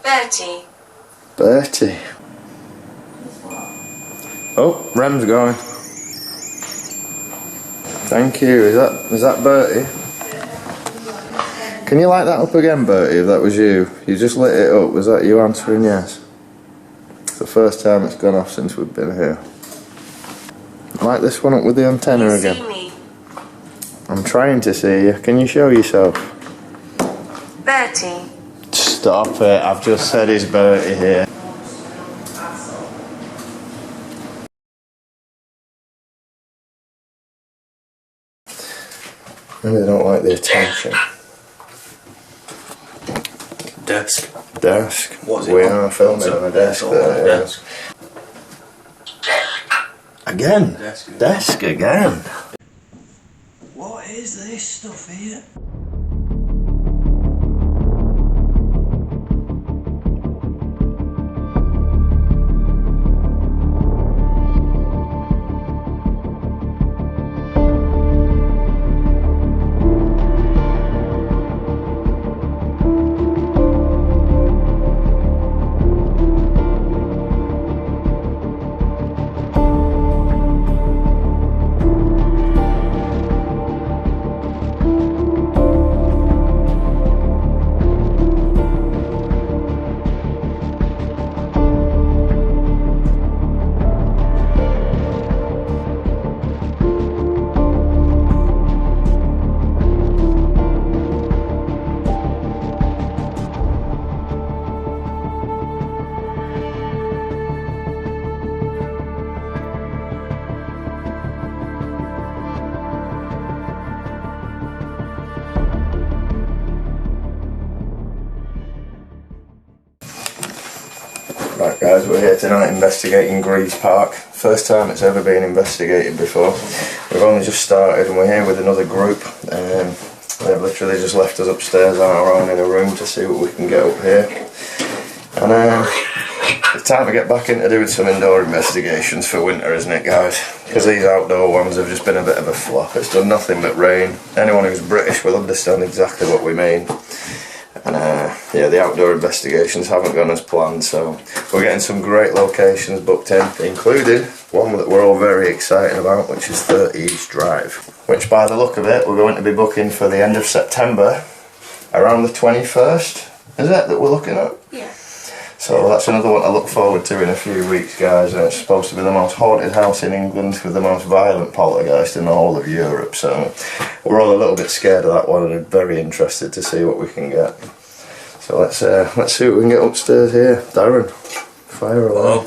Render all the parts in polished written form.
Bertie. Bertie. Oh, REM's going. Thank you. Is that Bertie? Can you light that up again, Bertie, if that was you? You just lit it up. Was that you answering yes? It's the first time it's gone off since we've been here. Light this one up with the antenna again. See me? I'm trying to see you. Can you show yourself? Bertie. Stop it. I've just said it's Bertie here. Maybe they don't like the attention. Desk. Desk. What's it we on? are filming on a desk. Desk. Again. Desk again. What is this stuff here? Right guys, we're here tonight investigating Greaves Park. First time it's ever been investigated before. We've only just started and we're here with another group. They've literally just left us upstairs on our own in a room to see what we can get up here. And it's time to get back into doing some indoor investigations for winter, isn't it guys? Because these outdoor ones have just been a bit of a flop. It's done nothing but rain. Anyone who's British will understand exactly what we mean. And yeah, the outdoor investigations haven't gone as planned, so we're getting some great locations booked in, including one that we're all very excited about, which is 30 East Drive, which by the look of it we're going to be booking for the end of September, around the 21st, is it, that we're looking at? Yeah. So that's another one to look forward to in a few weeks guys, and it's supposed to be the most haunted house in England with the most violent poltergeist in the whole of Europe, so we're all a little bit scared of that one and very interested to see what we can get. So let's see what we can get upstairs here. Darren, fire away.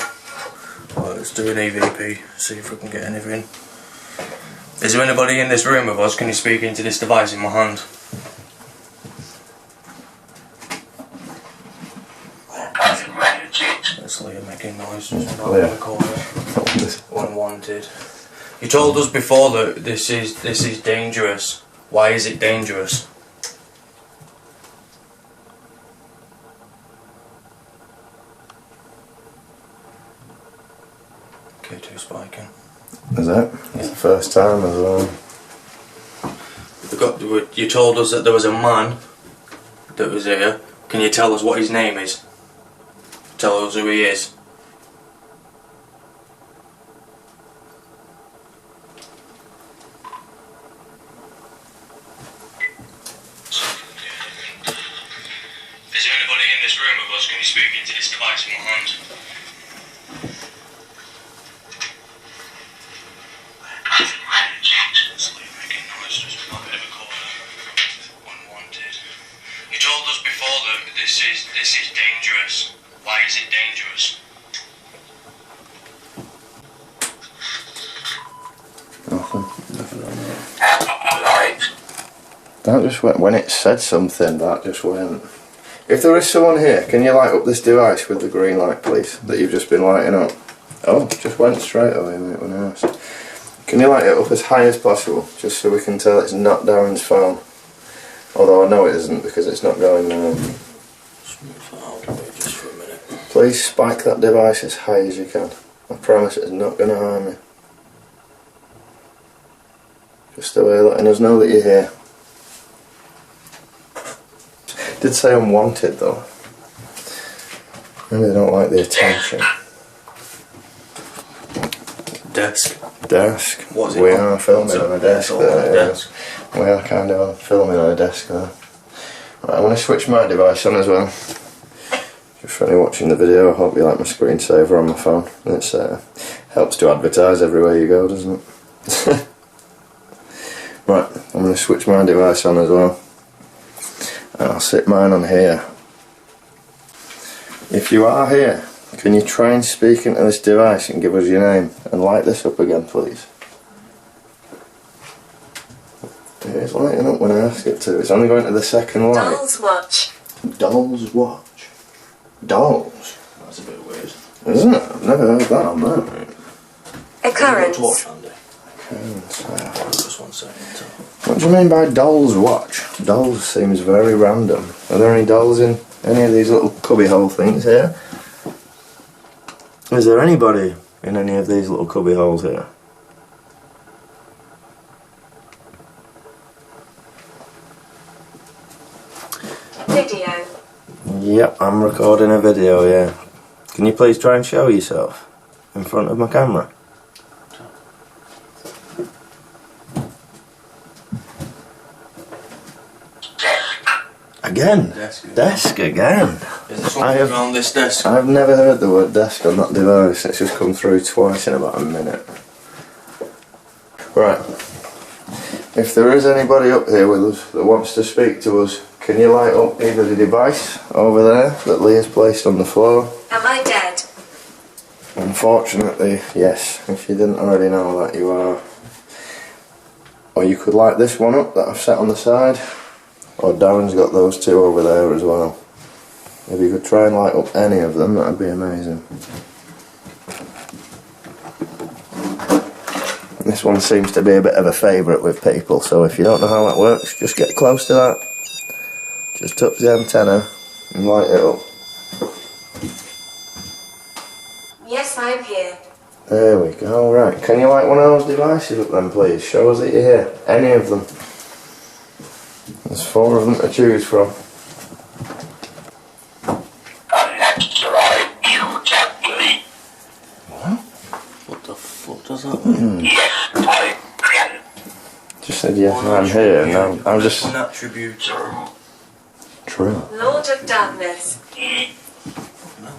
Well, let's do an EVP, see if we can get anything. Is there anybody in this room with us? Can you speak into this device in my hand? That's Leah making noises. Unwanted. You told us before that this is dangerous. Why is it dangerous? K2 spiking. Is it? It's the first time as well. You told us that there was a man that was here. Can you tell us what his name is? Tell us who he is. Is there anybody in this room with us? Can you speak into this device in my hand? Unwanted. You told us before that this is dangerous. Why is it dangerous? Nothing on that. That just went, when it said something, that just went. If there is someone here, can you light up this device with the green light please, that you've just been lighting up? Oh, it just went straight away mate when I asked. Can you light it up as high as possible, just so we can tell it's not Darren's phone? Although I know it isn't because it's not going now. Just for a minute. Please spike that device as high as you can. I promise it's not going to harm you. Just a way of letting us know that you're here. It did say unwanted though. Maybe they don't like the attention. Desk. Desk. What's it We on? are filming on a desk on there. a desk. We are kind of filming on a desk there. Right, I'm going to switch my device on as well. Just for anyone watching the video, I hope you like my screensaver on my phone. It helps to advertise everywhere you go, doesn't it? Right, I'm going to switch my device on as well. And I'll sit mine on here. If you are here, can you try and speak into this device and give us your name? And light this up again, please. It is lighting up when I ask it to. It's only going to the second light. Dolls watch. Dolls watch. Dolls? That's a bit weird. Isn't it? I've never heard that on there, mate. Occurrence. Torch handy. Just 1 second. What do you mean by dolls watch? Dolls seems very random. Are there any dolls in any of these little cubbyhole things here? Is there anybody in any of these little cubby holes here? Video. Yep, I'm recording a video, yeah. Can you please try and show yourself in front of my camera? Again? Desk again. Is there something on this desk? I've never heard the word desk on that device. It's just come through twice in about a minute. Right. If there is anybody up here with us that wants to speak to us, can you light up either the device over there that Leah's placed on the floor? Am I dead? Unfortunately, yes. If you didn't already know that, you are. Or you could light this one up that I've set on the side. Or Darren's got those two over there as well. If you could try and light up any of them, that'd be amazing. This one seems to be a bit of a favourite with people, so if you don't know how that works, just get close to that. Just touch the antenna and light it up. Yes, I'm here. There we go, right. Can you light one of those devices up then, please? Show us that you're here. Any of them. There's 4 of them to choose from. What the fuck does that mean? Just said yes, I'm here. Now I'm just. An attribute. True. Lord of Darkness. No.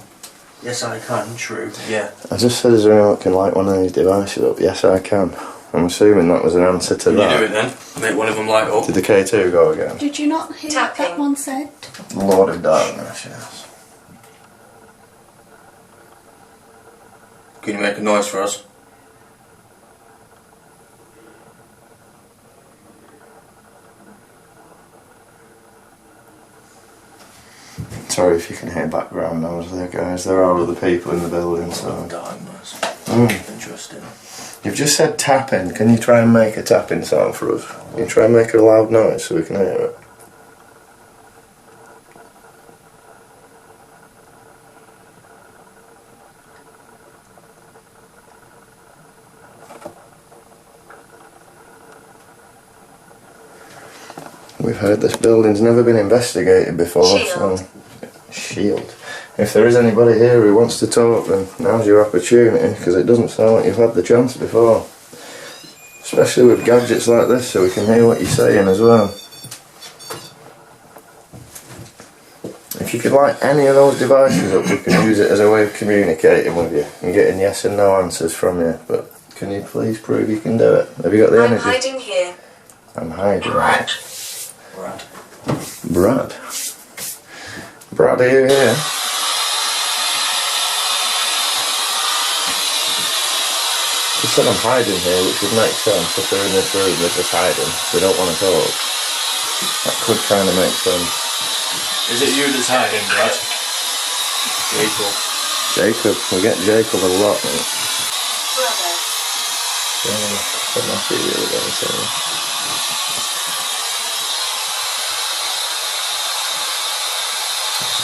Yes, I can. True. Yeah. I just said, is there anyone that can light one of these devices up? Yes, I can. I'm assuming that was an answer to Can that. you do it then? Make one of them light up. Did the K2 go again? Did you not hear what that one said? Lord of Darkness, yes. Can you make a noise for us? Sorry if you can hear background noise there, guys. There are other people in the building, so. Darkness. Interesting. You've just said tapping. Can you try and make a tapping sound for us? Can you try and make a loud noise so we can hear it? We've heard this building's never been investigated before, Shield. so. Shield. If there is anybody here who wants to talk, then now's your opportunity, because it doesn't sound like you've had the chance before. Especially with gadgets like this, so we can hear what you're saying as well. If you could light any of those devices up, we can use it as a way of communicating with you and getting yes and no answers from you. But can you please prove you can do it? Have you got the energy? I'm hiding here. I'm hiding. Brad. Brad. Brad, are you here? He said I'm hiding here, which would make sense. If they're in this room, they're just hiding. They don't want to talk. That could kind of make sense. Is it you that's hiding, Brad? Jacob. Jacob. We get Jacob a lot, mate. Brother. Yeah, put my TV the other day, so.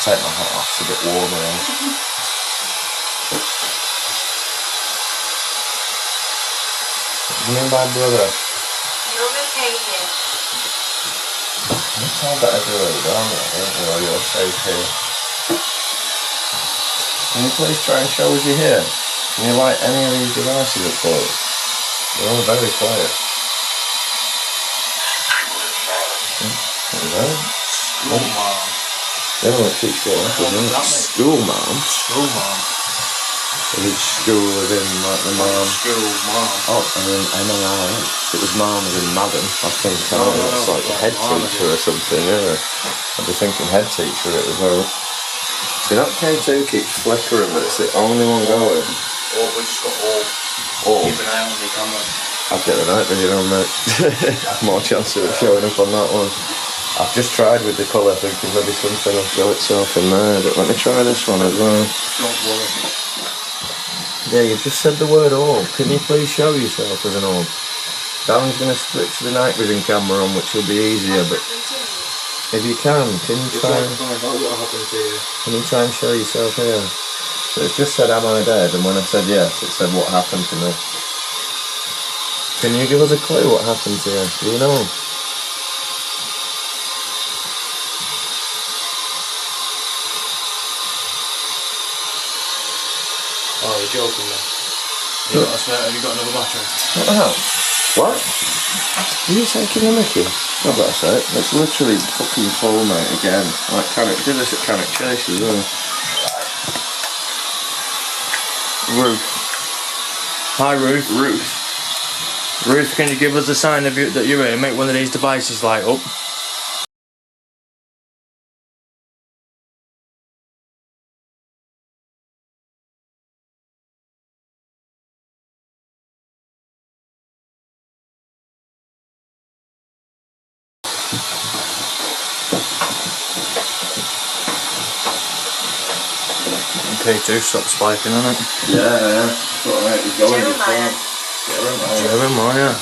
Take my hat off, it's a bit warmer now. What do you mean by brother? You're okay here. That's all better do it, don't you? You're safe here. Can you please try and show us your hair? Can you light any of these devices up for us? They're all very quiet. What was that? School mom. They don't keep going up, isn't it? School mom? School mom. Is it school as in like the mom? School mom. Oh, I mean M-A-R-M. It was mom as in madam. I think it's like the head teacher or something, yeah. I'd be thinking head teacher it as well. See, that K2 keeps flickering, but it's the only one going. Oh, we just got all. Keep an eye on the camera. I'd get the night vision on, mate. More chance of it showing up on that one. I've just tried with the colour, thinking maybe something will show itself in there, but let me try this one as well. Don't worry. Yeah, you've just said the word orb. Can you please show yourself as an orb? Darren's going to switch the night vision camera on, which will be easier, but if you can you try and... Can you try and show yourself here? So it's just said, am I dead? And when I said yes, it said, what happened to me? Can you give us a clue what happened to you? Do you know? Oh, you're joking, man. Have you got another battery? What the hell? What? Are you taking the mickey? Not that I say it. It's literally fucking full, mate, again. Like, did this at Cannock Chase as well. Ruth. Hi, Ruth. Ruth, can you give us a sign of that you're here? Make one of these devices light up. K2, stop spiking on it. Yeah. Sort of like we're going Jeremiah.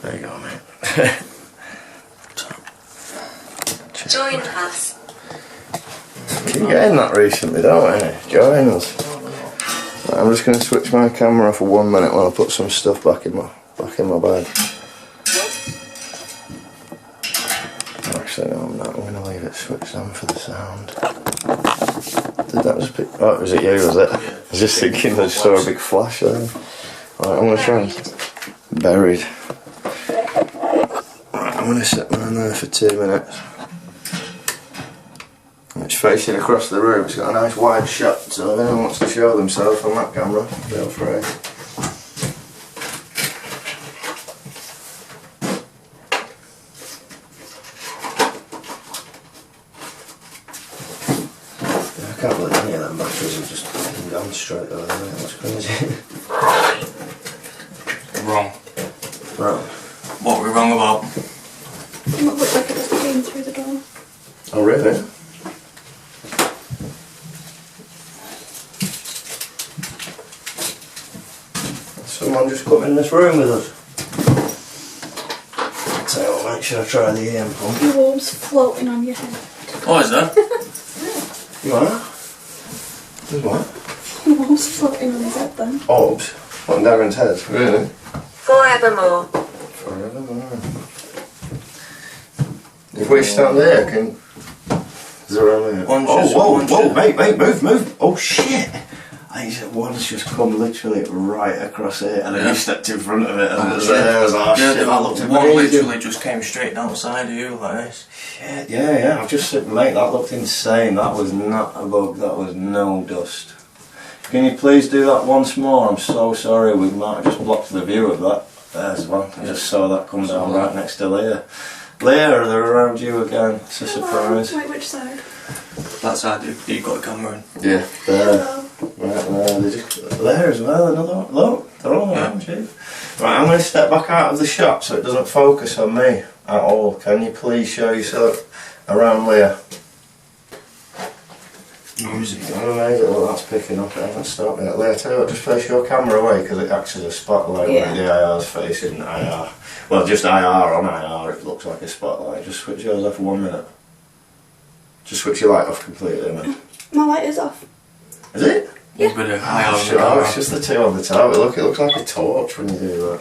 There you go, mate. Join us. Keep getting that recently, don't we? Join us. Right, I'm just going to switch my camera for 1 minute while I put some stuff back in my bag. Actually, no, I'm not. I'm going to leave it switched on for the sound. Did that just pick? Oh, was it you? Was it? I was just thinking I just saw a big flash there. Right, I'm going to try and buried. Right, I'm going to set mine there for 2 minutes. It's facing across the room. It's got a nice wide shot, so if anyone wants to show themselves on that camera, feel free. I can't believe any of them batteries have just gone straight over there. That's crazy. Wrong. Wrong. What were we wrong about? It looked like it was came through the door. Oh, really? Someone just come in this room with us. So I'll make sure I try the EM pump. Your orbs floating on your head. Oh, is there? You are? There's what? Your orbs floating on his head then. Orbs? On Darren's head, really? Forevermore. Forevermore. If we stand there, can... Is there a minute? Whoa, mate, move. Oh, shit. I said one's just come literally right across it, and then you stepped in front of it, and there's shit, that looked amazing. One literally just came straight outside of you like this. Shit, yeah, I've just said, mate, that looked insane. That was not a bug, that was no dust. Can you please do that once more? I'm so sorry, we might have just blocked the view of that. There's one, I just saw that come down right next to Leah. Leah, they're around you again, it's a surprise. Wait, which side? That side, you got a camera in. Yeah, there. Right there, they're just there as well, another one. Look, they're all around you. Right, I'm going to step back out of the shot so it doesn't focus on me at all. Can you please show yourself around Leah? Music. Oh, amazing, well that's picking up, it hasn't stopped yet. Leah, tell you what, just face your camera away because it acts as a spotlight when the IR's facing IR. Well, just IR on IR, it looks like a spotlight. Just switch yours off for 1 minute. Just switch your light off completely, man. My light is off. Is it? Yeah. It's just the two on the top. It looks like a torch when you do that.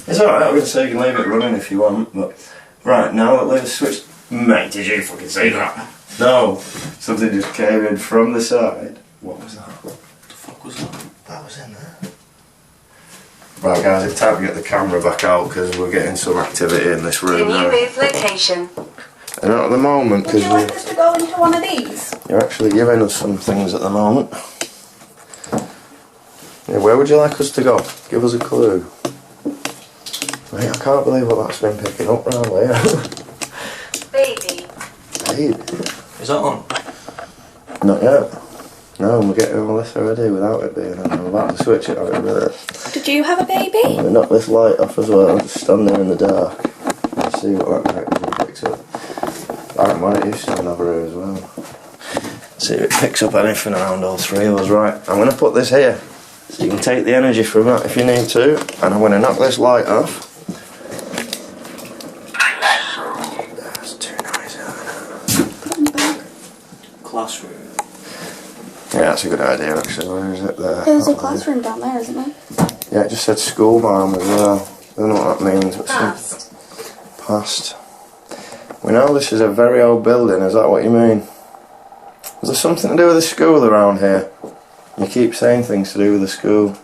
It's alright, I'm going to say you can leave it running if you want, but... Right, now that Leah's switched... Mate, did you fucking see that? No, something just came in from the side. What was that? What the fuck was that? That was in there. Right guys, it's time to get the camera back out because we're getting some activity in this room Can you now. move location? And not at the moment Would because you like us to go into one of these? you're actually giving us some things at the moment. Yeah, where would you like us to go? Give us a clue. Mate, I can't believe what that's been picking up round there. Baby. Baby. Is that on? Not yet. No, we're getting all this already without it being on. I'm about to switch it on in a minute. Did you have a baby? I'm going to knock this light off as well. Just stand there in the dark. And see what that magazine picks up. That might use stand over here as well. See if it picks up anything around all three of us. Right, I'm going to put this here. So you can take the energy from that if you need to. And I'm going to knock this light off. That's too noisy. Classroom. Yeah, that's a good idea actually. Where is it there? There's a classroom down there, isn't there? Yeah, it just said school ma'am as well. I don't know what that means. But Past. Past. We know this is a very old building, is that what you mean? Is there something to do with the school around here? You keep saying things to do with the school.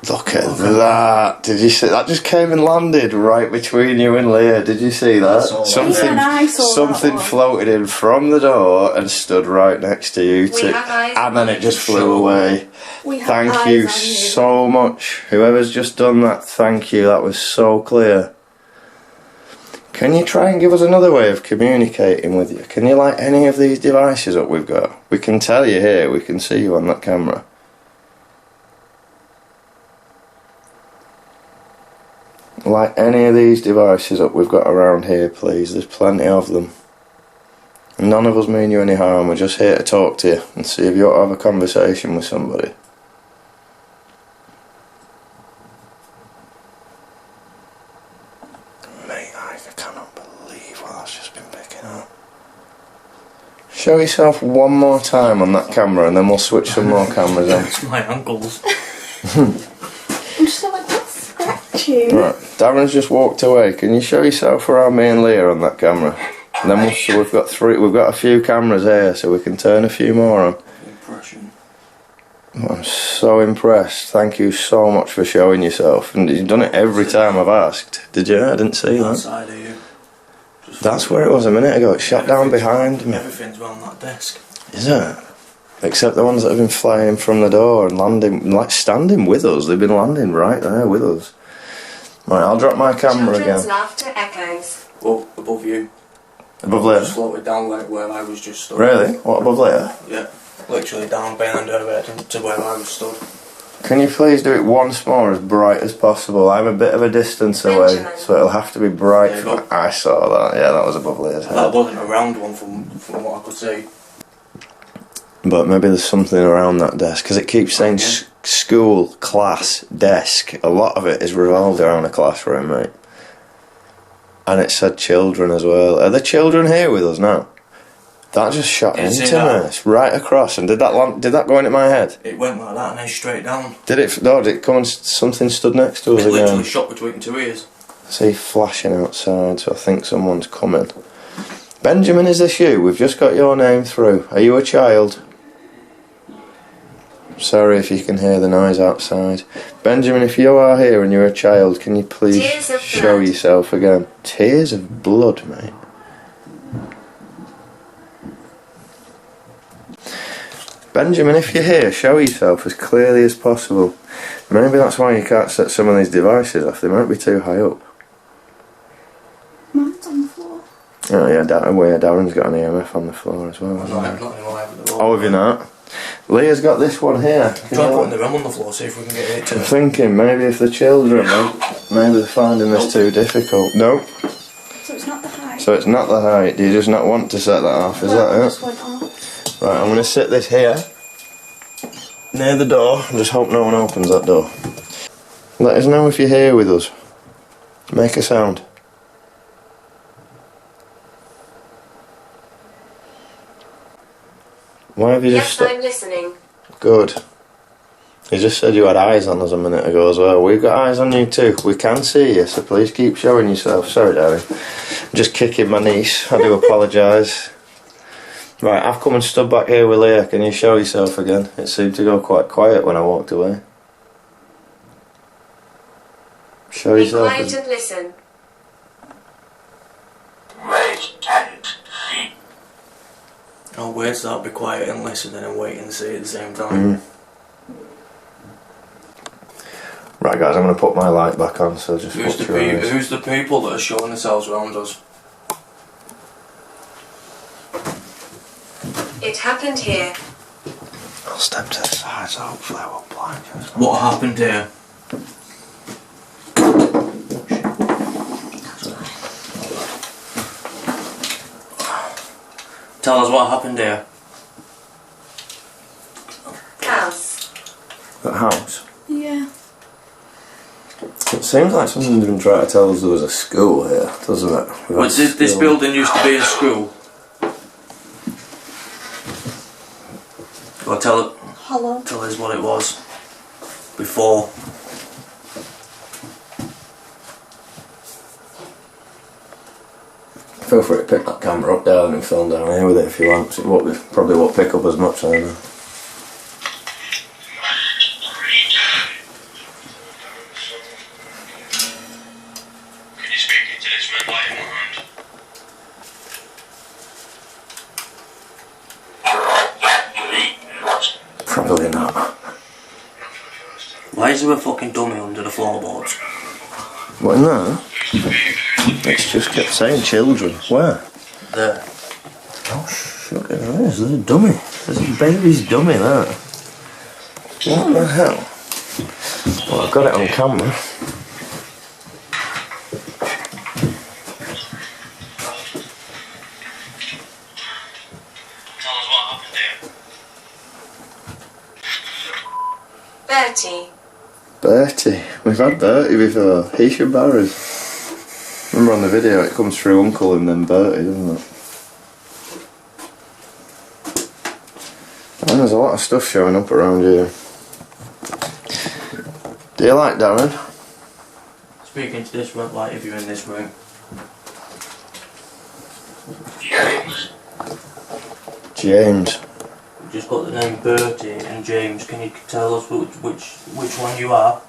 Look at that! Did you see that? Just came and landed right between you and Leah. Did you see that? Even I saw Something that one. floated in from the door and stood right next to you, We have eyes and then on it just you. flew away. We have Thank eyes you on you. so much. Whoever's just done that, thank you. That was so clear. Can you try and give us another way of communicating with you? Can you light any of these devices up we've got? We can tell you here, we can see you on that camera. Light any of these devices up we've got around here, please. There's plenty of them. None of us mean you any harm. We're just here to talk to you and see if you want to have a conversation with somebody. Mate, I cannot believe what that's just been picking up. Show yourself one more time on that camera and then we'll switch some more cameras on. It's my uncle's. I'm just like, what's scratching? Right, Darren's just walked away. Can you show yourself around me and Leah on that camera? And then we've got a few cameras here, so we can turn a few more on. Impression. I'm so impressed. Thank you so much for showing yourself. And you've done it every time I've asked. Did you? I didn't see That that. side of you. That's where it was a minute ago. It shut down behind me. Everything's around that desk. Is it? Except the ones that have been flying in from the door and landing, like standing with us. They've been landing right there with us. Right, I'll drop my camera Children's again. laughter echoes. Well, above you. Above Leah? Just floated down like where I was just stood. Really? What, above Leah? Yeah. Literally down behind her head to where I was stood. Can you please do it once more as bright as possible? I'm a bit of a distance away, Benjamin. so it'll have to be bright. There you go. I saw that. Yeah, that was above Leah's That head. wasn't a round one from what I could see. But maybe there's something around that desk, because it keeps saying school, class, desk. A lot of it is revolved around a classroom, mate. And it said children as well. Are the children here with us now? That just shot Is it into now? me. It's right across. And did that go into my head? It went like that and then straight down. Did it? No, did it come and something stood next to us It literally again? shot between two ears. See flashing outside, so I think someone's coming. Benjamin, is this you? We've just got your name through. Are you a child? Sorry if you can hear the noise outside. Benjamin, if you are here and you're a child, can you please Tears of show blood. yourself again? Tears of blood, mate. Benjamin, if you're here, show yourself as clearly as possible. Maybe that's why you can't set some of these devices off. They might be too high up. Mine's on the floor. Oh yeah, Darren's got an EMF on the floor as well. Not hasn't he? anymore. I have the Oh, have you not? Leah's got this one here. Try putting the REM on the floor, see if we can get it I'm to. thinking maybe if the children, maybe they're finding this too difficult. Nope. So it's not the height. So it's not the height. Do you just not want to set that off? Is Well, it that just it? went off. Right, I'm going to sit this here near the door and just hope no one opens that door. Let us know if you're here with us. Make a sound. Why have you just Yes, I'm listening. Good. You just said you had eyes on us a minute ago as well. We've got eyes on you too. We can see you, so please keep showing yourself. Sorry, darling. I'm just kicking my niece. I do apologise. Right, I've come and stood back here with Leah. Can you show yourself again? It seemed to go quite quiet when I walked away. Show Be yourself quiet again. and listen. Oh, weird to that, be quiet and listen and then wait and see at the same time. Right, guys, I'm going to put my light back on, so just watch your eyes. Who's the people that are showing themselves around us? It happened here. I'll step to the side, so hopefully I won't blind you. What happened here? Tell us what happened here. House. That house? Yeah. It seems like someone's been trying to tell us there was a school here, doesn't it? Well, this building used to be a school. Well, tell us what it was before. Feel free to pick that camera up, darling, and film down here with it if you want. Probably won't pick up as much either. Can you speak into this red light in my hand? Probably not. Why is there a fucking dummy under the floorboards? What in there? It's just kept saying children. Where? There. Oh, shit, there is. There's a dummy. There's a baby's dummy there. What the hell? Well, I've got it on camera. Tell us what happened here. Bertie. Bertie. We've had Bertie before. He should borrow. Remember on the video it comes through Uncle and then Bertie, doesn't it? And there's a lot of stuff showing up around here. Do you like Darren? Speaking to this red light if you're in this room. James. We've just got the name Bertie and James. Can you tell us which one you are?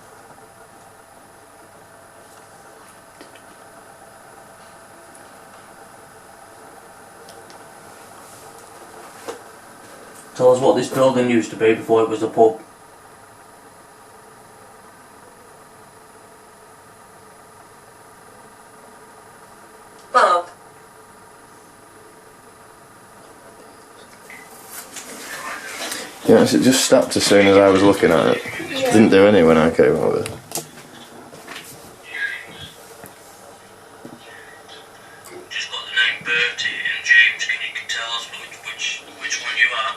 Tell us what this building used to be before it was a pub. Bob. Yes, it just stopped as soon as I was looking at it. Yeah. Didn't do any when I came over. Just got the name Bertie and James. Can you tell us which one you are?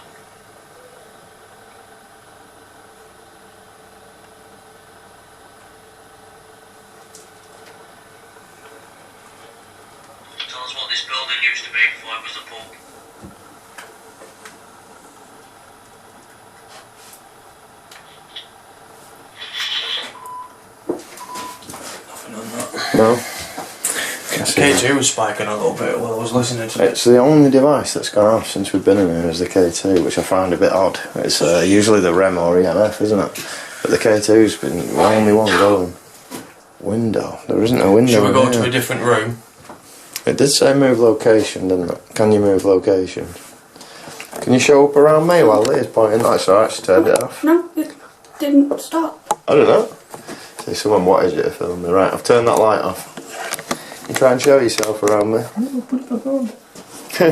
Tell us what this building used to be before it was a pub. Nothing on that. No? K2 was spiking a little bit while I was listening to it. It's the only device that's gone off since we've been in here is the K2, which I find a bit odd. It's usually the REM or EMF, isn't it? But the K2's been the only one going. Window. There isn't a window. Should we in go here. to a different room? It did say move location, didn't it? Can you move location? Can you show up around me while Leah's pointing? That's alright, she turned it off. No, it didn't stop. I don't know. See, someone wattage it to film me. Right, I've turned that light off. You try and show yourself around me. Oh, put it back on.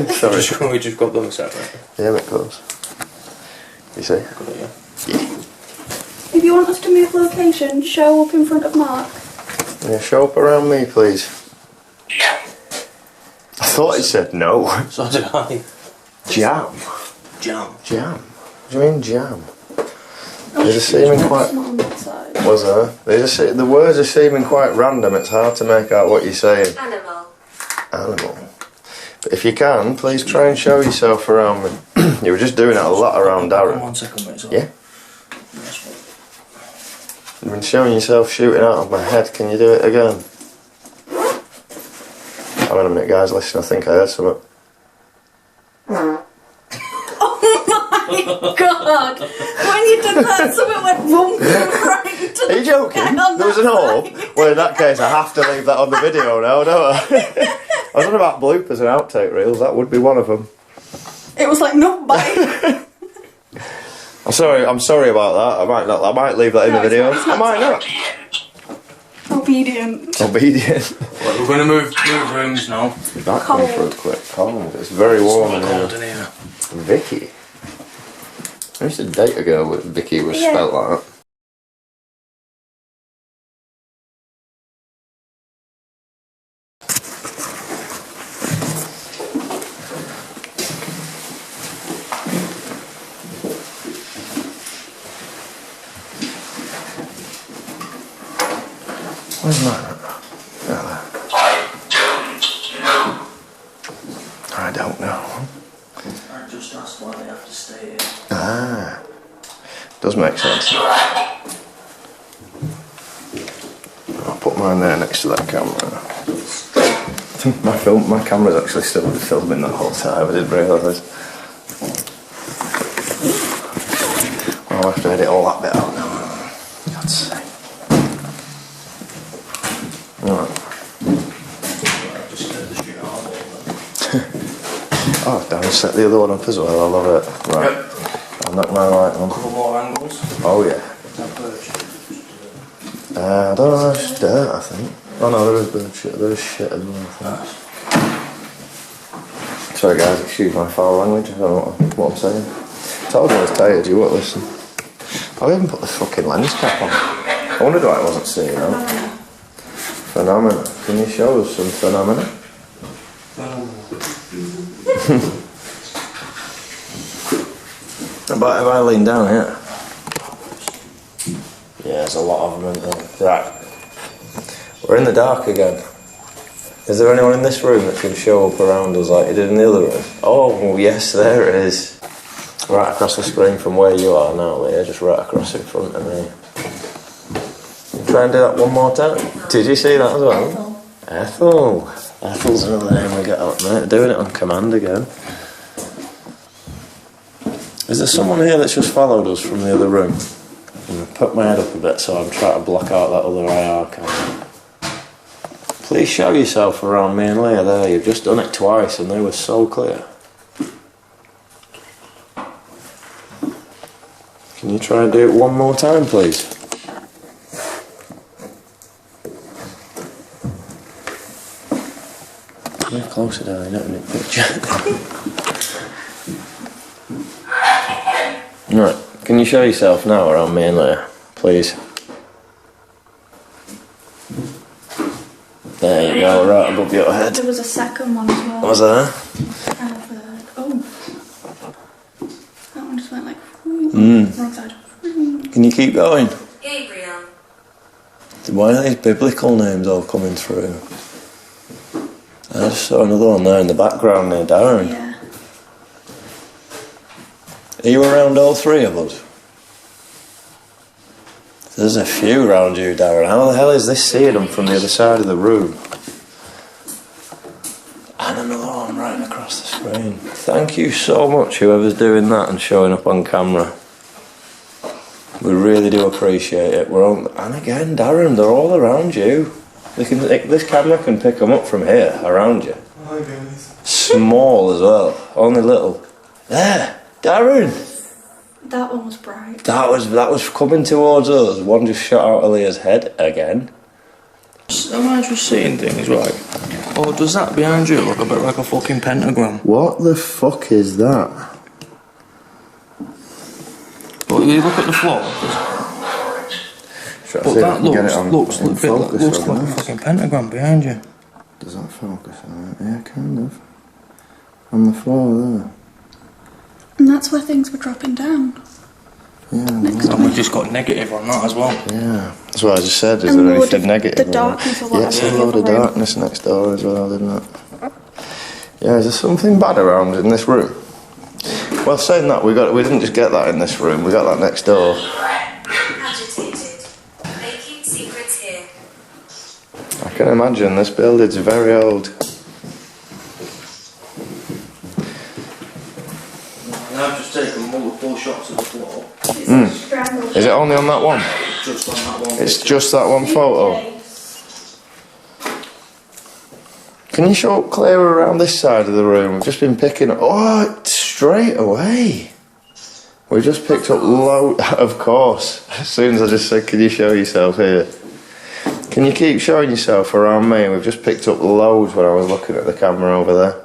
Sorry. We just got them separate. Yeah, it goes. You see? Got it, yeah. If you want us to move location, show up in front of Mark. Yeah, show up around me, please. I thought it said no. So did I. Jam. Jam. Jam. What do you mean jam? They're just seeming quite... It's not on that side. Was there? The words are seeming quite random. It's hard to make out what you're saying. Animal. Animal. But if you can, please try and show yourself around me. You were just doing it a lot around Darren. 1 second, mate. Sorry. Yeah? Yes, You've been showing yourself shooting out of my head. Can you do it again? Hang on a minute, guys. Listen, I think I heard something. Oh my god! When you did that, something went wrong right into the... Are you joking? There was an hole? Well, in that case, I have to leave that on the video now, don't I? I was on about bloopers and outtake reels. That would be one of them. It was like, no, bye. I'm sorry about that. I might leave that in the video. I might not. Obedient. Obedient. Right, we're going to move rooms now. That came through quick. Cold. It's very warm in here. Cold in here. Vicky. I used to date a girl with Vicky was spelled like that. Where's mine? I don't know. I just asked why they have to stay here. Ah, does make sense. I'll put mine there next to that camera. My camera's actually still been filming that whole time. I didn't realise. Well, I'll have to edit all that bit out now. God's sake. Right. Oh, damn, set the other one up as well. I love it. Right. Yep. I'll knock my light on. Couple more angles. Oh, yeah. I don't know, there's dirt, I think. Oh, no, there is bird shit. There is shit as well, I think. Sorry, guys, excuse my foul language. I don't know what I'm saying. I told you I was tired, you won't listen. I haven't put the fucking lens cap on. I wondered why I wasn't seeing that. Phenomena. Can you show us some phenomena? But if I lean down here, yeah, there's a lot of them in there. Right, we're in the dark again. Is there anyone in this room that can show up around us like you did in the other room? Oh, yes, there it is. Right across the screen from where you are now, Leah, just right across in front of me. Try and do that one more time. Did you see that as well? Ethel. Ethel's another name we get up, mate. Doing it on command again. Is there someone here that's just followed us from the other room? I'm going to put my head up a bit so I'm trying to block out that other IR camera. Please show yourself around me and Leah there. You've just done it twice and they were so clear. Can you try and do it one more time, please? Move closer, darling, not in the picture. Right, can you show yourself now around me and Leah, please? There you go, right above your head. There was a second one as well. Was there? Oh. That one just went like... Wrong side. Can you keep going? Gabriel. Why are these biblical names all coming through? I just saw another one there in the background near Darren. Yeah. Are you around all three of us? There's a few around you, Darren. How the hell is this seeing them from the other side of the room? And another one right across the screen. Thank you so much, whoever's doing that and showing up on camera. We really do appreciate it. And again, Darren, they're all around you. This camera can pick them up from here, around you. Hi guys. Small as well, only little. There! Darren! That one was bright. That was coming towards us. One just shot out of Leah's head again. Am I just seeing things right? Or does that behind you look a bit like a fucking pentagram? What the fuck is that? But you look at the floor. But that looks like a fucking pentagram behind you. Does that focus on it? Yeah, kind of. On the floor there. And that's where things were dropping down. Yeah, and we've just got negative on that as well. Yeah, that's what I just said. Is there anything negative? The darkness Yeah, it's a load of darkness next door as well, isn't it? Yeah, is there something bad around in this room? Well, saying that, we didn't just get that in this room. We got that next door. Agitated. can imagine this building's very old. I've just taken multiple shots of the floor. Is it only on that one? Just on that one. It's just that one photo. Can you show up clearer around this side of the room? We've just been picking up. Oh, straight away. We just picked up loads. Of course. As soon as I just said, can you show yourself here? Can you keep showing yourself around me? We've just picked up loads when I was looking at the camera over there.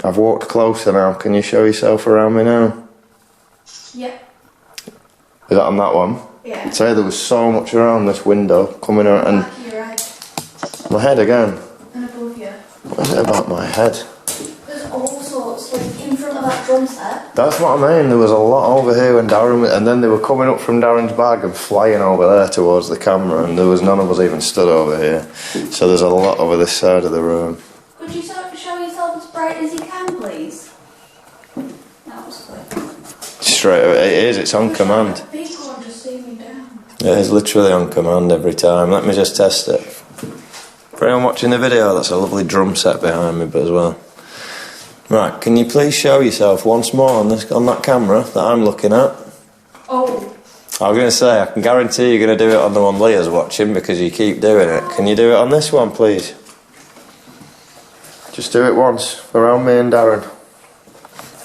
I've walked closer now. Can you show yourself around me now? Yeah. Is that on that one? Yeah. I'd say there was so much around this window coming out and Back of your head. my head again. And above you. What is it about my head? There's all sorts, like in front of that drum set. That's what I mean. There was a lot over here when Darren, and then they were coming up from Darren's bag and flying over there towards the camera, and there was none of us even stood over here. So there's a lot over this side of the room. Could you sort of show yourself as bright as you can, please? That was quick. Straight away, it is. It's on command. The big one just zooming down. It is literally on command every time. Let me just test it. For anyone watching the video, that's a lovely drum set behind me as well. Right, can you please show yourself once more on that camera that I'm looking at? Oh. I was going to say, I can guarantee you're going to do it on the one Leah's watching because you keep doing it. Can you do it on this one, please? Just do it once, around me and Darren.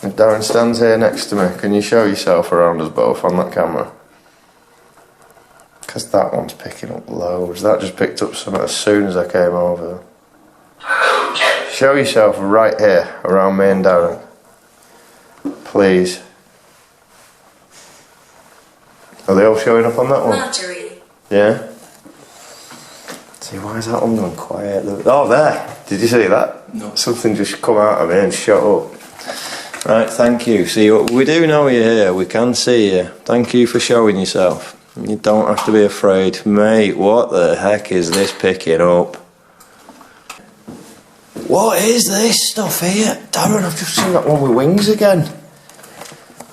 If Darren stands here next to me, can you show yourself around us both on that camera? Because that one's picking up loads. That just picked up some as soon as I came over. Show yourself right here, around me and Darren. Please. Are they all showing up on that one? Marjorie. Yeah? See, why is that one gone quiet? Oh, there! Did you see that? No. Something just come out of me and shut up. Right, thank you. See, we do know you're here. We can see you. Thank you for showing yourself. You don't have to be afraid. Mate, what the heck is this picking up? What is this stuff here? Darren, I've just seen that one with wings again.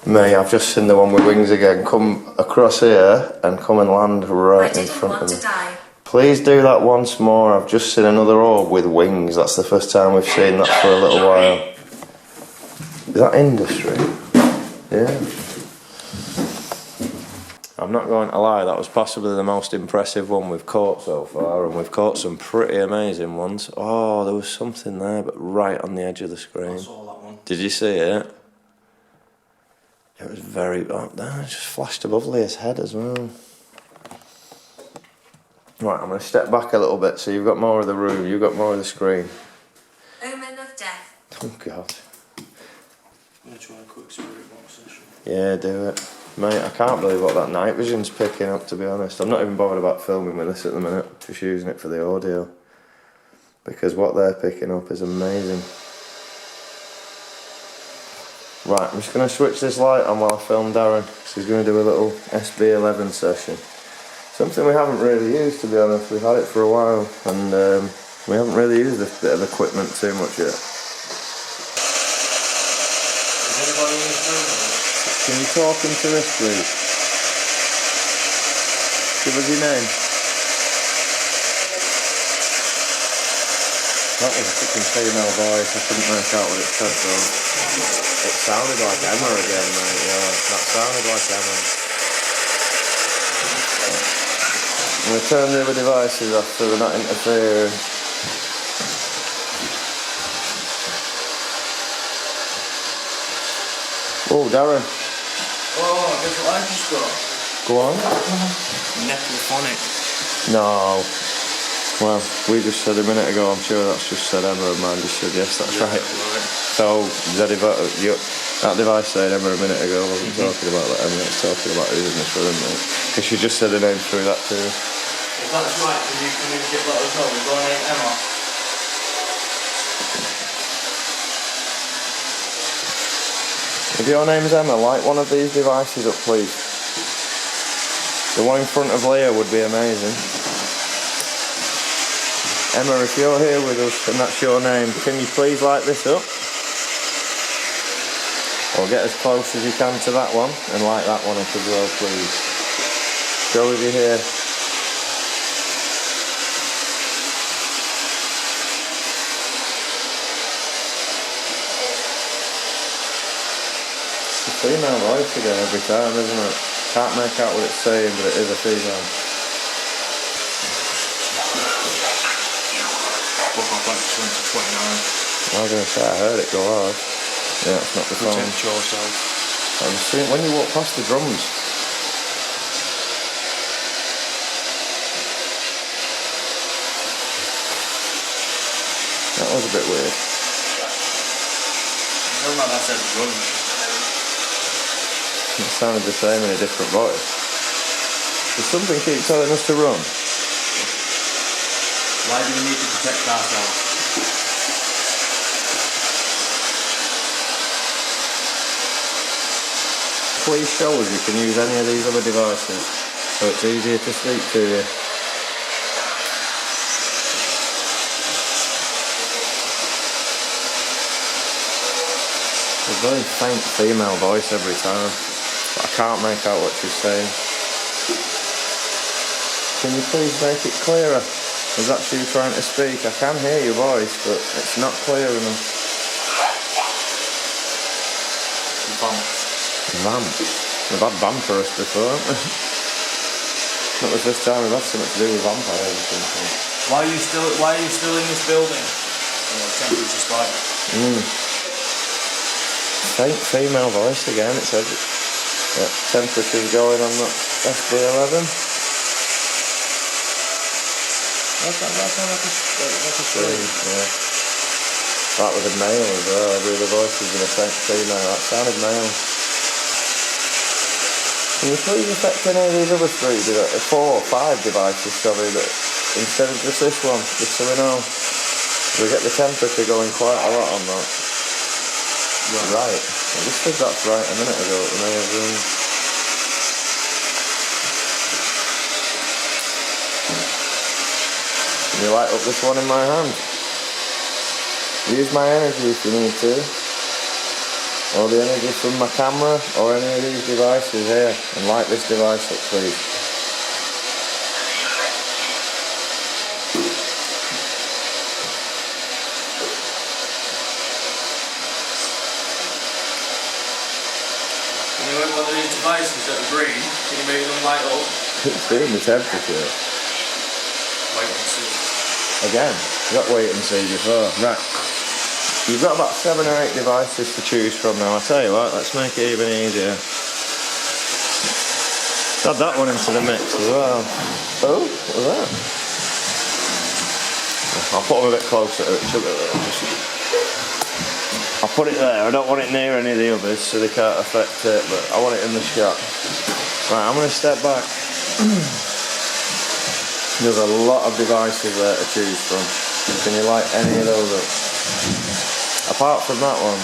Mate, I've just seen the one with wings again come across here and come and land right in front of me. Die. Please do that once more. I've just seen another orb with wings. That's the first time we've seen that for a little while. Is that industry? Yeah. I'm not going to lie, that was possibly the most impressive one we've caught so far, and we've caught some pretty amazing ones. Oh, there was something there, but right on the edge of the screen. I saw that one. Did you see it? It was very... Oh, it just flashed above Leah's head as well. Right, I'm going to step back a little bit so you've got more of the room, you've got more of the screen. Omen of death. Oh, God. I'm going to try a quick spirit box session. Yeah, do it. Mate, I can't believe what that night vision's picking up, to be honest. I'm not even bothered about filming with this at the minute, just using it for the audio. Because what they're picking up is amazing. Right, I'm just going to switch this light on while I film Darren, because he's going to do a little SB11 session. Something we haven't really used, to be honest. We've had it for a while, and we haven't really used this bit of equipment too much yet. Is anybody in this room? Can you talk into this, please? Give us your name. That was a fucking female voice. I couldn't make out what it said though. It sounded like Emma again, mate. Yeah, that sounded like Emma. I'm going to turn the other devices off so they're not interfering. Oh, Darren. Oh, guess what I just got? Go on. Necrophonic. No. Well, we just said a minute ago, I'm sure that's just said Emma, and mine just said yes, that's right. So, that device said Emma a minute ago, I wasn't talking about that Emma, I was talking about who's in this room, mate. Because she just said her name through that too. If that's right, can you communicate, let us know? We've got an Emma. If your name's Emma, light one of these devices up, please. The one in front of Leah would be amazing. Emma, if you're here with us and that's your name, can you please light this up? Or get as close as you can to that one and light that one up as well, please. Show us you're here. female voice again every time, isn't it? Can't make out what it's saying, but it is a female. Book off like 2029. I was going to say, I heard it go hard. Yeah, it's not the phone. Pretend yourself. I was seeing when you walk past the drums. That was a bit weird. I don't know that said run. It sounded the same in a different voice. Does something keep telling us to run? Why do we need to protect ourselves? Please show us you can use any of these other devices so it's easier to speak to you. A very faint female voice every time, but I can't make out what she's saying. Can you please make it clearer? Is that you trying to speak? I can hear your voice, but it's not clear enough. Vamp. We've had vampires before, haven't we? Not the first time we've had something to do with vampires or something. Why are you still in this building? Temperature spike. Faint female voice again, it says. Yeah, temperature's going on that SB11. That's like a screen. Yeah. That was a male as well. Every other voice was in a faint female. That sounded male. Can you please affect any of these other 4 or 5 devices, sorry, that instead of just this one, just so we know. We get the temperature going quite a lot on that. Right. I just said that's right a minute ago. It may have been. Can you light up this one in my hand? Use my energy if you need to. Or the energy from my camera, or any of these devices here. And light this device up, please. Can you make one of these devices that are green? Can you make them light up? It's doing the temperature. Wait and see. Again, you got wait and see before. Right. You've got about 7 or 8 devices to choose from now. I'll tell you what, let's make it even easier. Add that one into the mix as well. Oh, what was that? I'll put them a bit closer to each other. I'll put it there. I don't want it near any of the others so they can't affect it, but I want it in the shot. Right, I'm going to step back. There's a lot of devices there to choose from. Can you light any of those up? Apart from that one.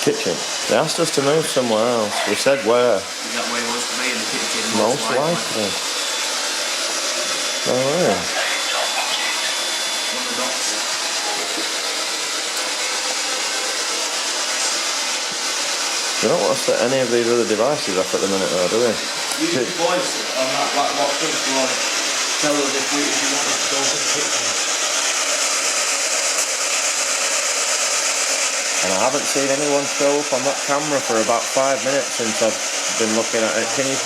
Kitchen. They asked us to move somewhere else. We said where. Is that where he wants to be, in the kitchen? Most likely. Oh yeah. We don't want to set any of these other devices up at the minute though, do we? Use your voice on that black box if you want to tell us if you want us to go to the kitchen. And I haven't seen anyone show up on that camera for about 5 minutes since I've been looking at it. Can you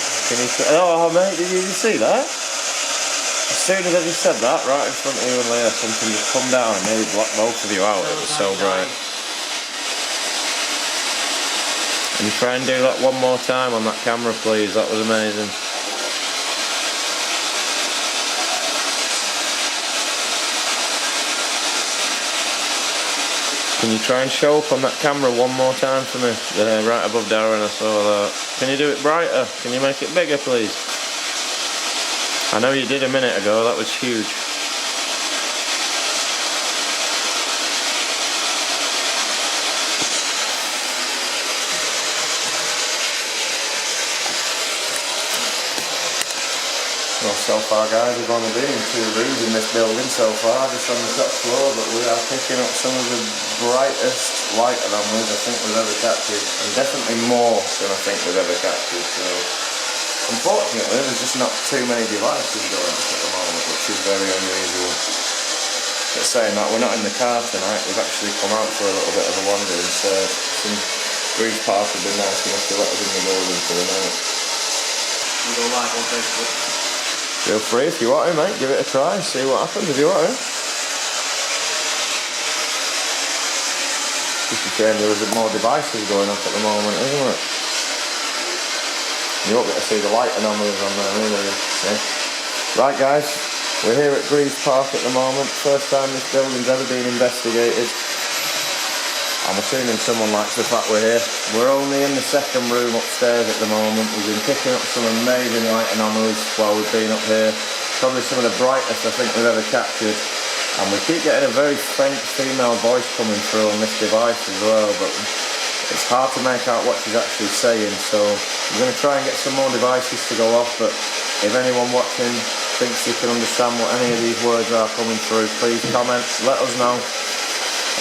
oh mate, did you see that? As soon as I just said that, right in front of you and Leah, something just come down and nearly blocked both of you out. It was so bright. Can you try and do that one more time on that camera, please? That was amazing. Can you try and show up on that camera one more time for me? Right above Darren, I saw that. Can you do it brighter? Can you make it bigger, please? I know you did a minute ago, that was huge. Well, so far guys, we've only been in 2 rooms in this building so far, just on the top floor, but we are picking up some of the brightest light anomalies I think we've ever captured, and definitely more than I think we've ever captured, so Unfortunately, there's just not too many devices going off at the moment, which is very unusual. But saying that, we're not in the car tonight, we've actually come out for a little bit of a wander instead. Greaves Park have been nice enough to let us in the building for the night. We go live on Facebook. Feel free if you want to, mate, give it a try, see what happens if you want to. Just a shame there isn't more devices going off at the moment, isn't it? You won't get to see the light anomalies on there, really. Yeah. Right, guys, we're here at Greaves Park at the moment. First time this building's ever been investigated. I'm assuming someone likes the fact we're here. We're only in the second room upstairs at the moment. We've been picking up some amazing light anomalies while we've been up here. Probably some of the brightest I think we've ever captured. And we keep getting a very faint female voice coming through on this device as well, but it's hard to make out what she's actually saying, so we're going to try and get some more devices to go off, but if anyone watching thinks you can understand what any of these words are coming through, please comment, let us know.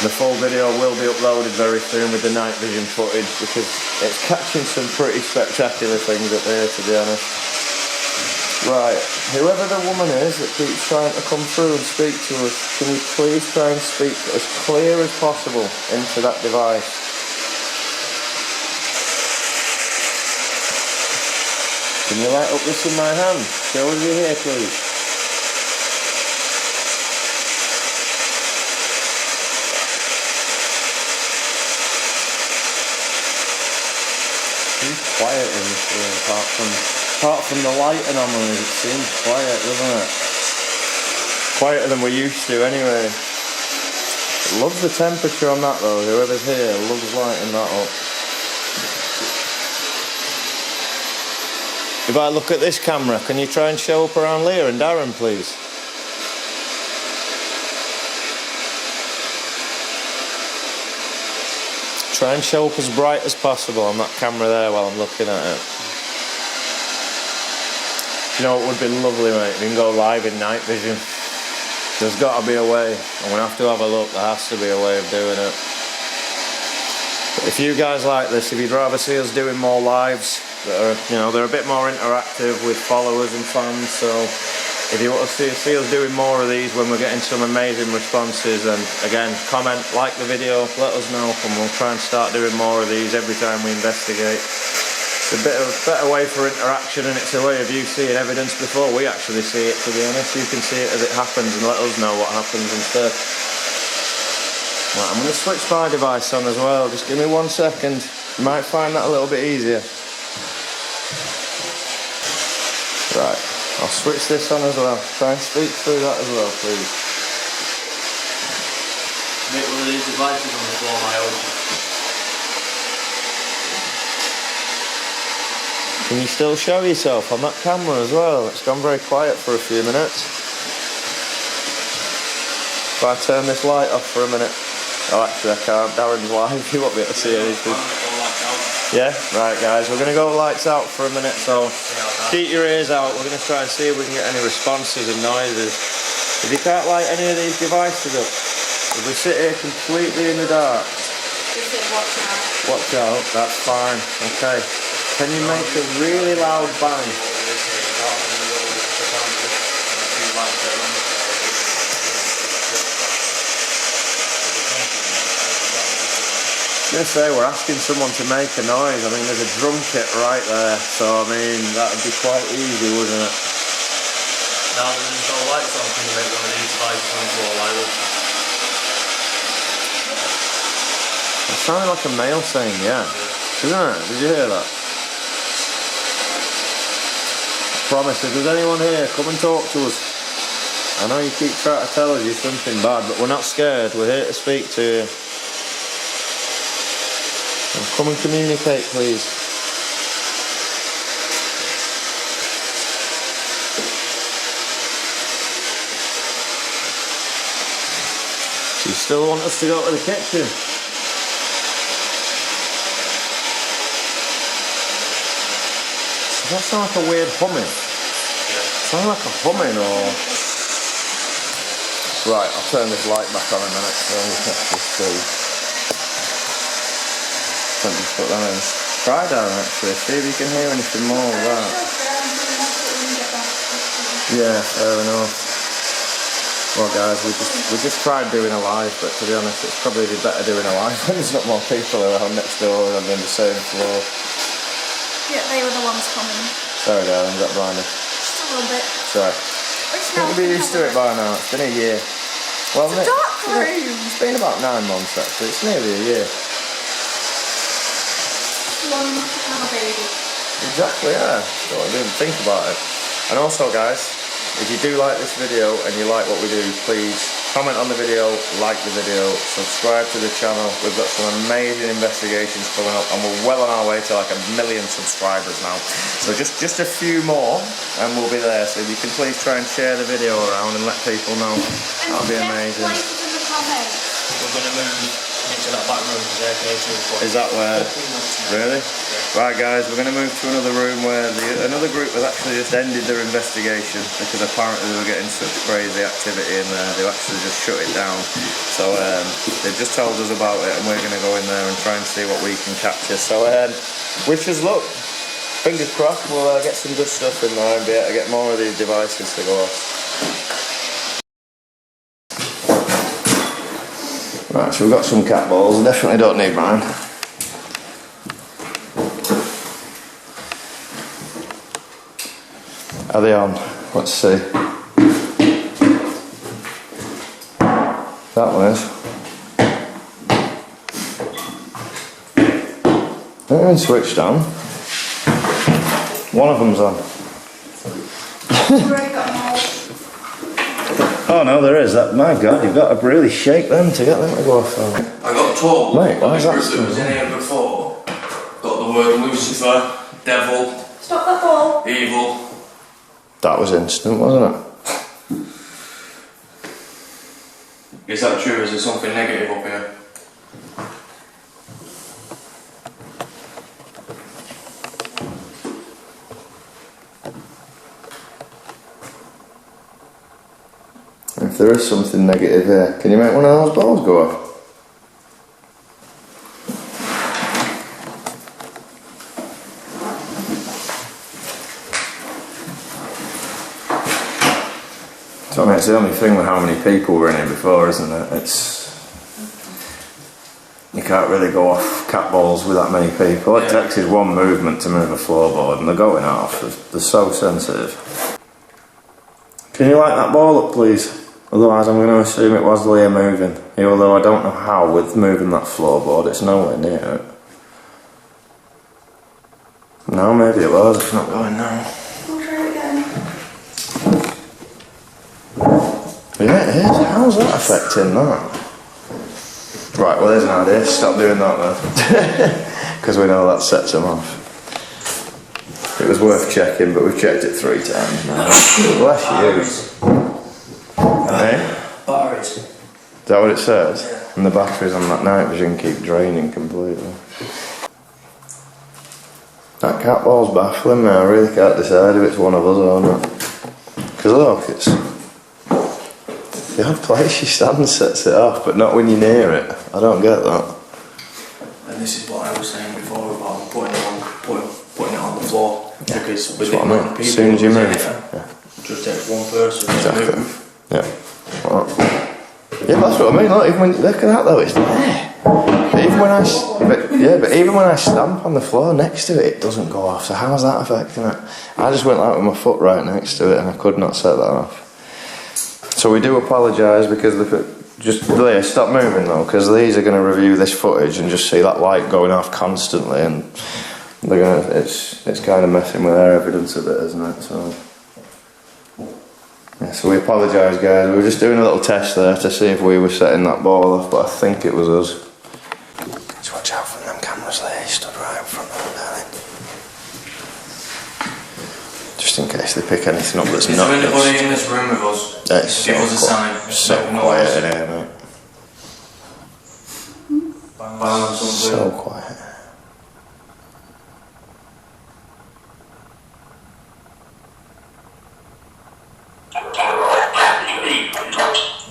The full video will be uploaded very soon with the night vision footage, because it's catching some pretty spectacular things up here, to be honest. Right, whoever the woman is that keeps trying to come through and speak to us, can you please try and speak as clear as possible into that device? Can you light up this in my hand? Show us your hair, please. Seems quiet in this room, apart from the light anomalies. It seems quiet, doesn't it? Quieter than we're used to, anyway. Loves the temperature on that though. Whoever's here loves lighting that up. If I look at this camera, can you try and show up around Leah and Darren, please? Try and show up as bright as possible on that camera there while I'm looking at it. You know, it would be lovely, mate. We can go live in night vision. There's got to be a way. I'm going to have to have a look. There has to be a way of doing it. But if you guys like this, if you'd rather see us doing more lives, that are, you know, they're a bit more interactive with followers and fans, so if you want to see us doing more of these when we're getting some amazing responses, then again, comment, like the video, let us know, and we'll try and start doing more of these every time we investigate. It's a better way for interaction, and it's a way of you seeing evidence before we actually see it, to be honest. You can see it as it happens and let us know what happens instead. Right, I'm going to switch my device on as well, just give me 1 second. You might find that a little bit easier. Right, I'll switch this on as well. Try and speak through that as well, please. Make one of these devices on the floor, my own. Can you still show yourself on that camera as well? It's gone very quiet for a few minutes. If I turn this light off for a minute. Oh, actually I can't. Darren's live. You won't be able to see anything. Yeah? Right, guys. We're going to go lights out for a minute, so keep your ears out. We're going to try and see if we can get any responses and noises. If you can't light any of these devices up, if we sit here completely in the dark. Just say watch out. Watch out. That's fine. Okay. Can you make a really loud bang? I was going to say, we're asking someone to make a noise. I mean, there's a drum kit right there, so I mean, that would be quite easy, wouldn't it? Now that there's no lights on, can you make one of these devices on the floor light up? It sounded like a male saying, yeah. Isn't it? Did you hear that? Promise, if there's anyone here, come and talk to us. I know you keep trying to tell us you're something bad, but we're not scared. We're here to speak to you. And come and communicate, please. You still want us to go to the kitchen? Does that sound like a weird humming? Yeah. Sound like a humming or... Right, I'll turn this light back on a minute so we can actually see. Let me put that in. Try down actually, see if you can hear anything more of that. Yeah, fair enough. Well guys, we just tried doing a live, but to be honest it's probably better doing a live when there's not more people around next door and on the same floor. Yeah, they were the ones coming. Sorry darling, got blinded. Just a little bit. Sorry. We'll be used to it by now, it's been a year. Well, it's a dark room! It's been about 9 months actually, it's nearly a year. Long to have a baby. Exactly, yeah. Don't even think about it. And also guys, if you do like this video and you like what we do, please comment on the video, like the video, subscribe to the channel. We've got some amazing investigations coming up and we're well on our way to like 1 million subscribers now. So just a few more and we'll be there. So if you can please try and share the video around and let people know, that would be amazing. We're going to move into that back room because they're K2. Is that where? Really? Right guys, we're going to move to another room where another group has actually just ended their investigation because apparently they were getting such crazy activity in there, they actually just shut it down. So they've just told us about it and we're going to go in there and try and see what we can capture. So wish us luck. Fingers crossed we'll get some good stuff in there and be able to get more of these devices to go off. Right, so we've got some cat balls, definitely don't need mine. Are they on? Let's see. That one is. They're even switched on. One of them's on. Oh no, there is. That, my God, you've got to really shake them to get them to go off. I got told Mate, why is that that was in here before. Got the word Lucifer, devil, Stop that ball. evil. That was instant, wasn't it? Is that true? Is there something negative up here? If there is something negative here, can you make one of those balls go off? So I mean, it's the only thing with how many people were in here before, isn't it? You can't really go off cat balls with that many people. It takes is one movement to move a floorboard and they're going off. They're so sensitive. Can you light that ball up please? Otherwise I'm going to assume it was Leah moving. Although I don't know how with moving that floorboard, it's nowhere near it. No, maybe it was, it's not going now. We'll try it again. Yeah, it is. How's that affecting that? Right, well there's an idea. Stop doing that then. Because we know that sets them off. It was worth checking, but we've checked it 3 times now. Bless you. Hey? Batteries. Is that what it says? Yeah. And the batteries on that night vision keep draining completely. That cat ball's baffling me. I really can't decide if it's one of us or not. Because look, it's the odd place you stand sets it off, but not when you're near it. I don't get that. And this is what I was saying before about putting it on the floor. Yeah. Because that's what I mean. As soon as you move. Yeah. Just takes one person exactly. to move. Yeah. Well, yeah, that's what I mean. Look, even when look at that though, it's there. But even when I stamp on the floor next to it, it doesn't go off. So how's that affecting it? I just went out with my foot right next to it, and I could not set that off. So we do apologise because just Leah, stop moving though, because these are going to review this footage and just see that light going off constantly, and they're gonna. It's kind of messing with their evidence a bit, isn't it? So. Yeah, so we apologise guys, we were just doing a little test there to see if we were setting that ball off, but I think it was us. Just watch out from them cameras there, he stood right in front of them, darling. Just in case they pick anything up that's not. Is there anybody in this room with us? It's give us a sign. So quiet in here, mate. So quiet.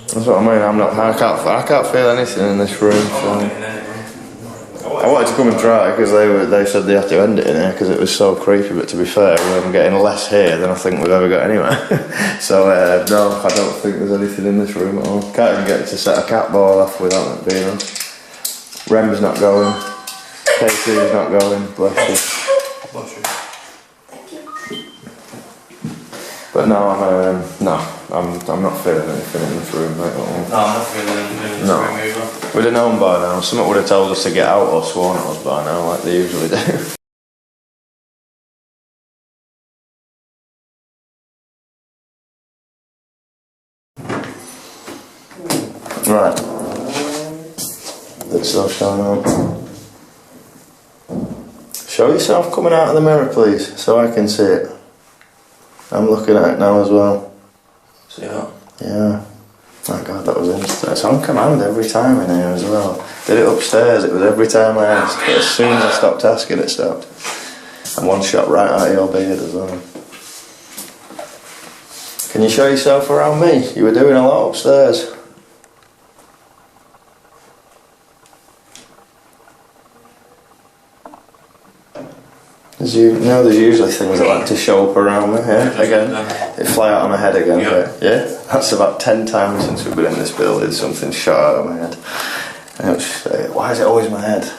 That's what I mean. I can't feel anything in this room. So. I wanted to come and try because they said they had to end it in here because it was so creepy. But to be fair, I'm getting less here than I think we've ever got anywhere. So no, I don't think there's anything in this room at all. Can't even get to set a cat ball off without it being on. Rem's not going. KC's not going. Bless you. But no, I'm not feeling anything in this room, mate, at all. No, I'm not feeling anything in this room either. We'd have known by now. Someone would have told us to get out or sworn at us by now, like they usually do. Right. Let's start showing up. Show yourself coming out of the mirror, please, so I can see it. I'm looking at it now as well. See that? Yeah. My God, that was instant. It's on command every time in here as well. Did it upstairs, it was every time I asked. But as soon as I stopped asking, it stopped. And one shot right out of your beard as well. Can you show yourself around me? You were doing a lot upstairs. There's usually things that like to show up around me. Yeah, again, they fly out of my head again. Yeah, that's about 10 times since we've been in this building. Something shot out of my head. And it was, why is it always my head?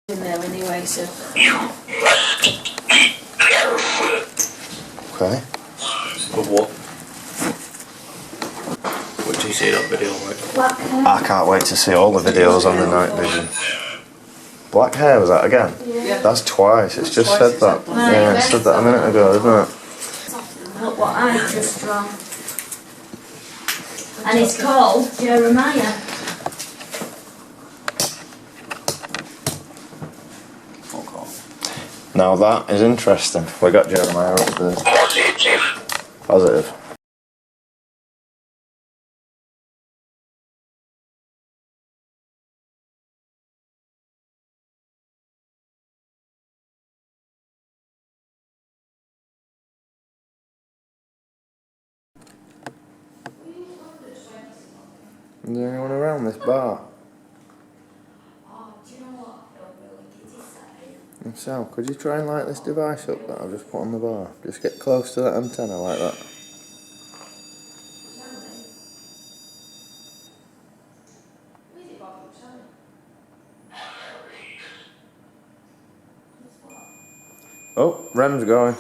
In there anyway, so. Okay. Of what? What do you see that video like? Black hair. I can't wait to see all the videos on the night vision. Black hair, was that again? Yeah. That's twice. It's just said that. Yeah, it said that a minute ago, didn't it? Look what I just drawn. And it's called Jeremiah. Fuck off. Now that is interesting. We got Jeremiah upstairs. Positive. Is there anyone around this bar? Oh, do you know what? So, could you try and light this device up that I've just put on the bar? Just get close to that antenna like that. Oh, Rem's going.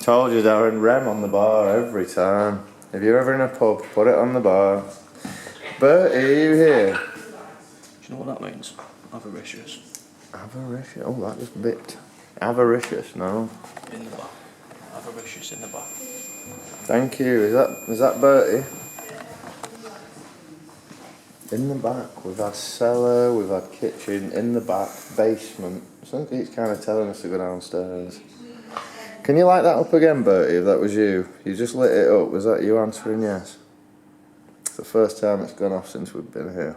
Told you, Darren, Rem on the bar every time. If you're ever in a pub, put it on the bar. Bertie, are you here? Do you know what that means? Avaricious. Avaricious? Oh, that just bit. Avaricious, no. In the back. Avaricious in the back. Thank you. Is that Bertie? In the back, we've had cellar, we've had kitchen, in the back, basement. I think he's kind of telling us to go downstairs. Can you light that up again, Bertie, if that was you? You just lit it up. Was that you answering yes? It's the first time it's gone off since we've been here.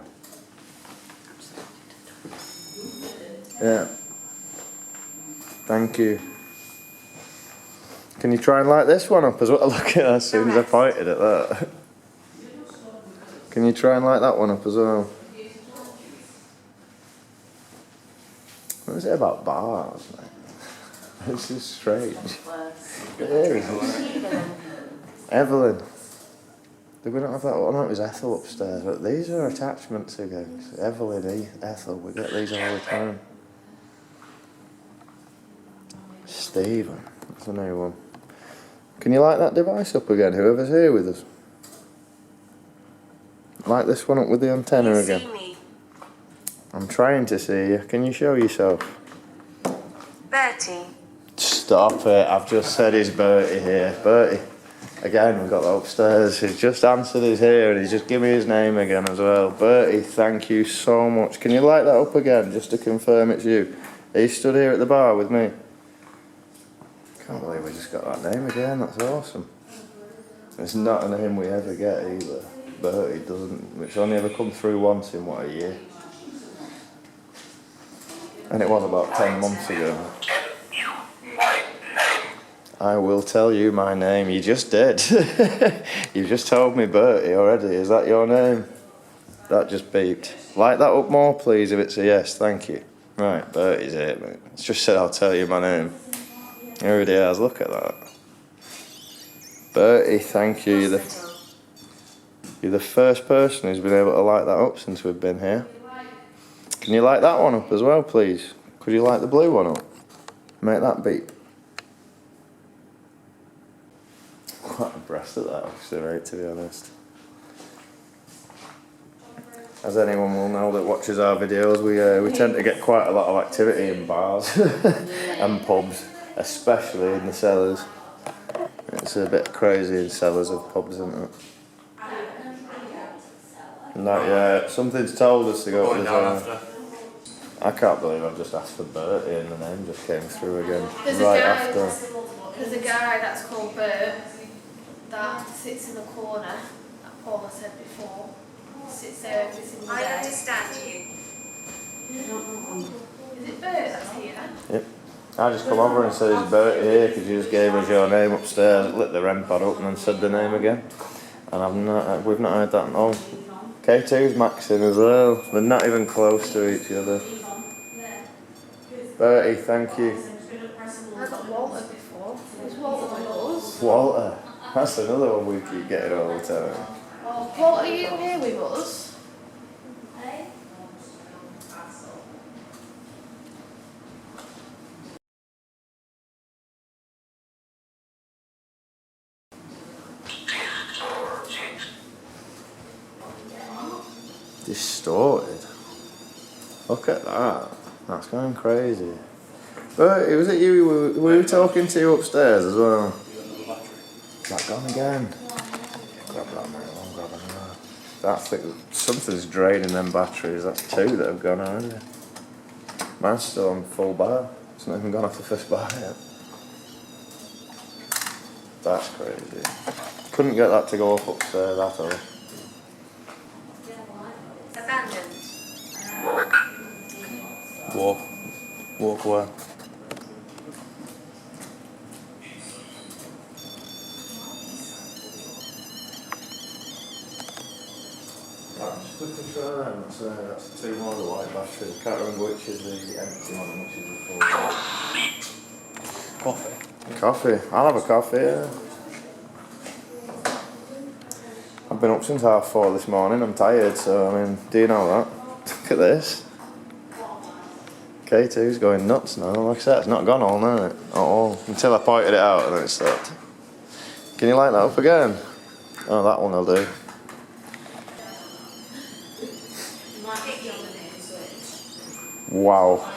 Yeah. Thank you. Can you try and light this one up as well? Look at that as soon as I pointed at that. Can you try and light that one up as well? What is it about bars, mate? This is strange. Evelyn. Did we not have that one? No, it was Ethel upstairs. But these are attachments again. Evelyn, Ethel, we get these all the time. Stephen, that's a new one. Can you light that device up again, whoever's here with us? Light this one up with the antenna again. I'm trying to see you. Can you show yourself? Bertie. Stop it. I've just said it's Bertie here. Bertie. Again, we've got that upstairs. He's just answered he's here and he's just given me his name again as well. Bertie, thank you so much. Can you light that up again just to confirm it's you? Are you stood here at the bar with me? Can't believe we just got that name again. That's awesome. It's not a name we ever get either. Bertie doesn't. It's only ever come through once in what, a year? And it was about 10 months ago. I will tell you my name. You just did. You just told me Bertie already. Is that your name? That just beeped. Light that up more, please, if it's a yes. Thank you. Right, Bertie's it, mate. It's just said I'll tell you my name. He already has. Look at that. Bertie, thank you. You're the first person who's been able to light that up since we've been here. Can you light that one up as well, please? Could you light the blue one up? Make that beep. Quite impressed at that, actually, right, to be honest. As anyone will know that watches our videos, we tend to get quite a lot of activity in bars and pubs, especially in the cellars. It's a bit crazy in cellars of pubs, isn't it? Not yet. Something's told us to go to the I can't believe I've just asked for Bertie and the name just came through again. There's a guy that's called Bert that sits in the corner, that Paula said before. Sits there every single day. I understand you. Is it Bert that's here? Yep. I just come over and said, "Is Bertie here?" Because you just gave us your name upstairs, lit the REM-Pod up and then said the name again. And we've not heard that. Oh, K2's maxing as well. They're not even close to each other. Bertie, thank you. I got Walter before. Who's Walter with us? Walter. That's another one we keep getting all the time. Oh, Walter, are you here with us? Distorted. Look at that. That's going crazy. Bertie, was it you? Were we talking to you upstairs as well? Is that gone again? Grab that, mate. I'll grab another. That's it. Something's draining them batteries. That's two that have gone already. Mine's still on full bar. It's not even gone off the first bar yet. That's crazy. Couldn't get that to go up upstairs at all. Abandoned. Walk away. Just quickly try them. That's two more of the white batteries. Can't remember which is the empty one and which is the full one. Coffee. Coffee. I'll have a coffee, yeah. I've been up since 4:30 this morning. I'm tired, so I mean, do you know that? Look at this. K2's going nuts now. Like I said, it's not gone all night at all. Until I pointed it out and then it stopped. Can you light that up again? Oh, that one will do. Wow.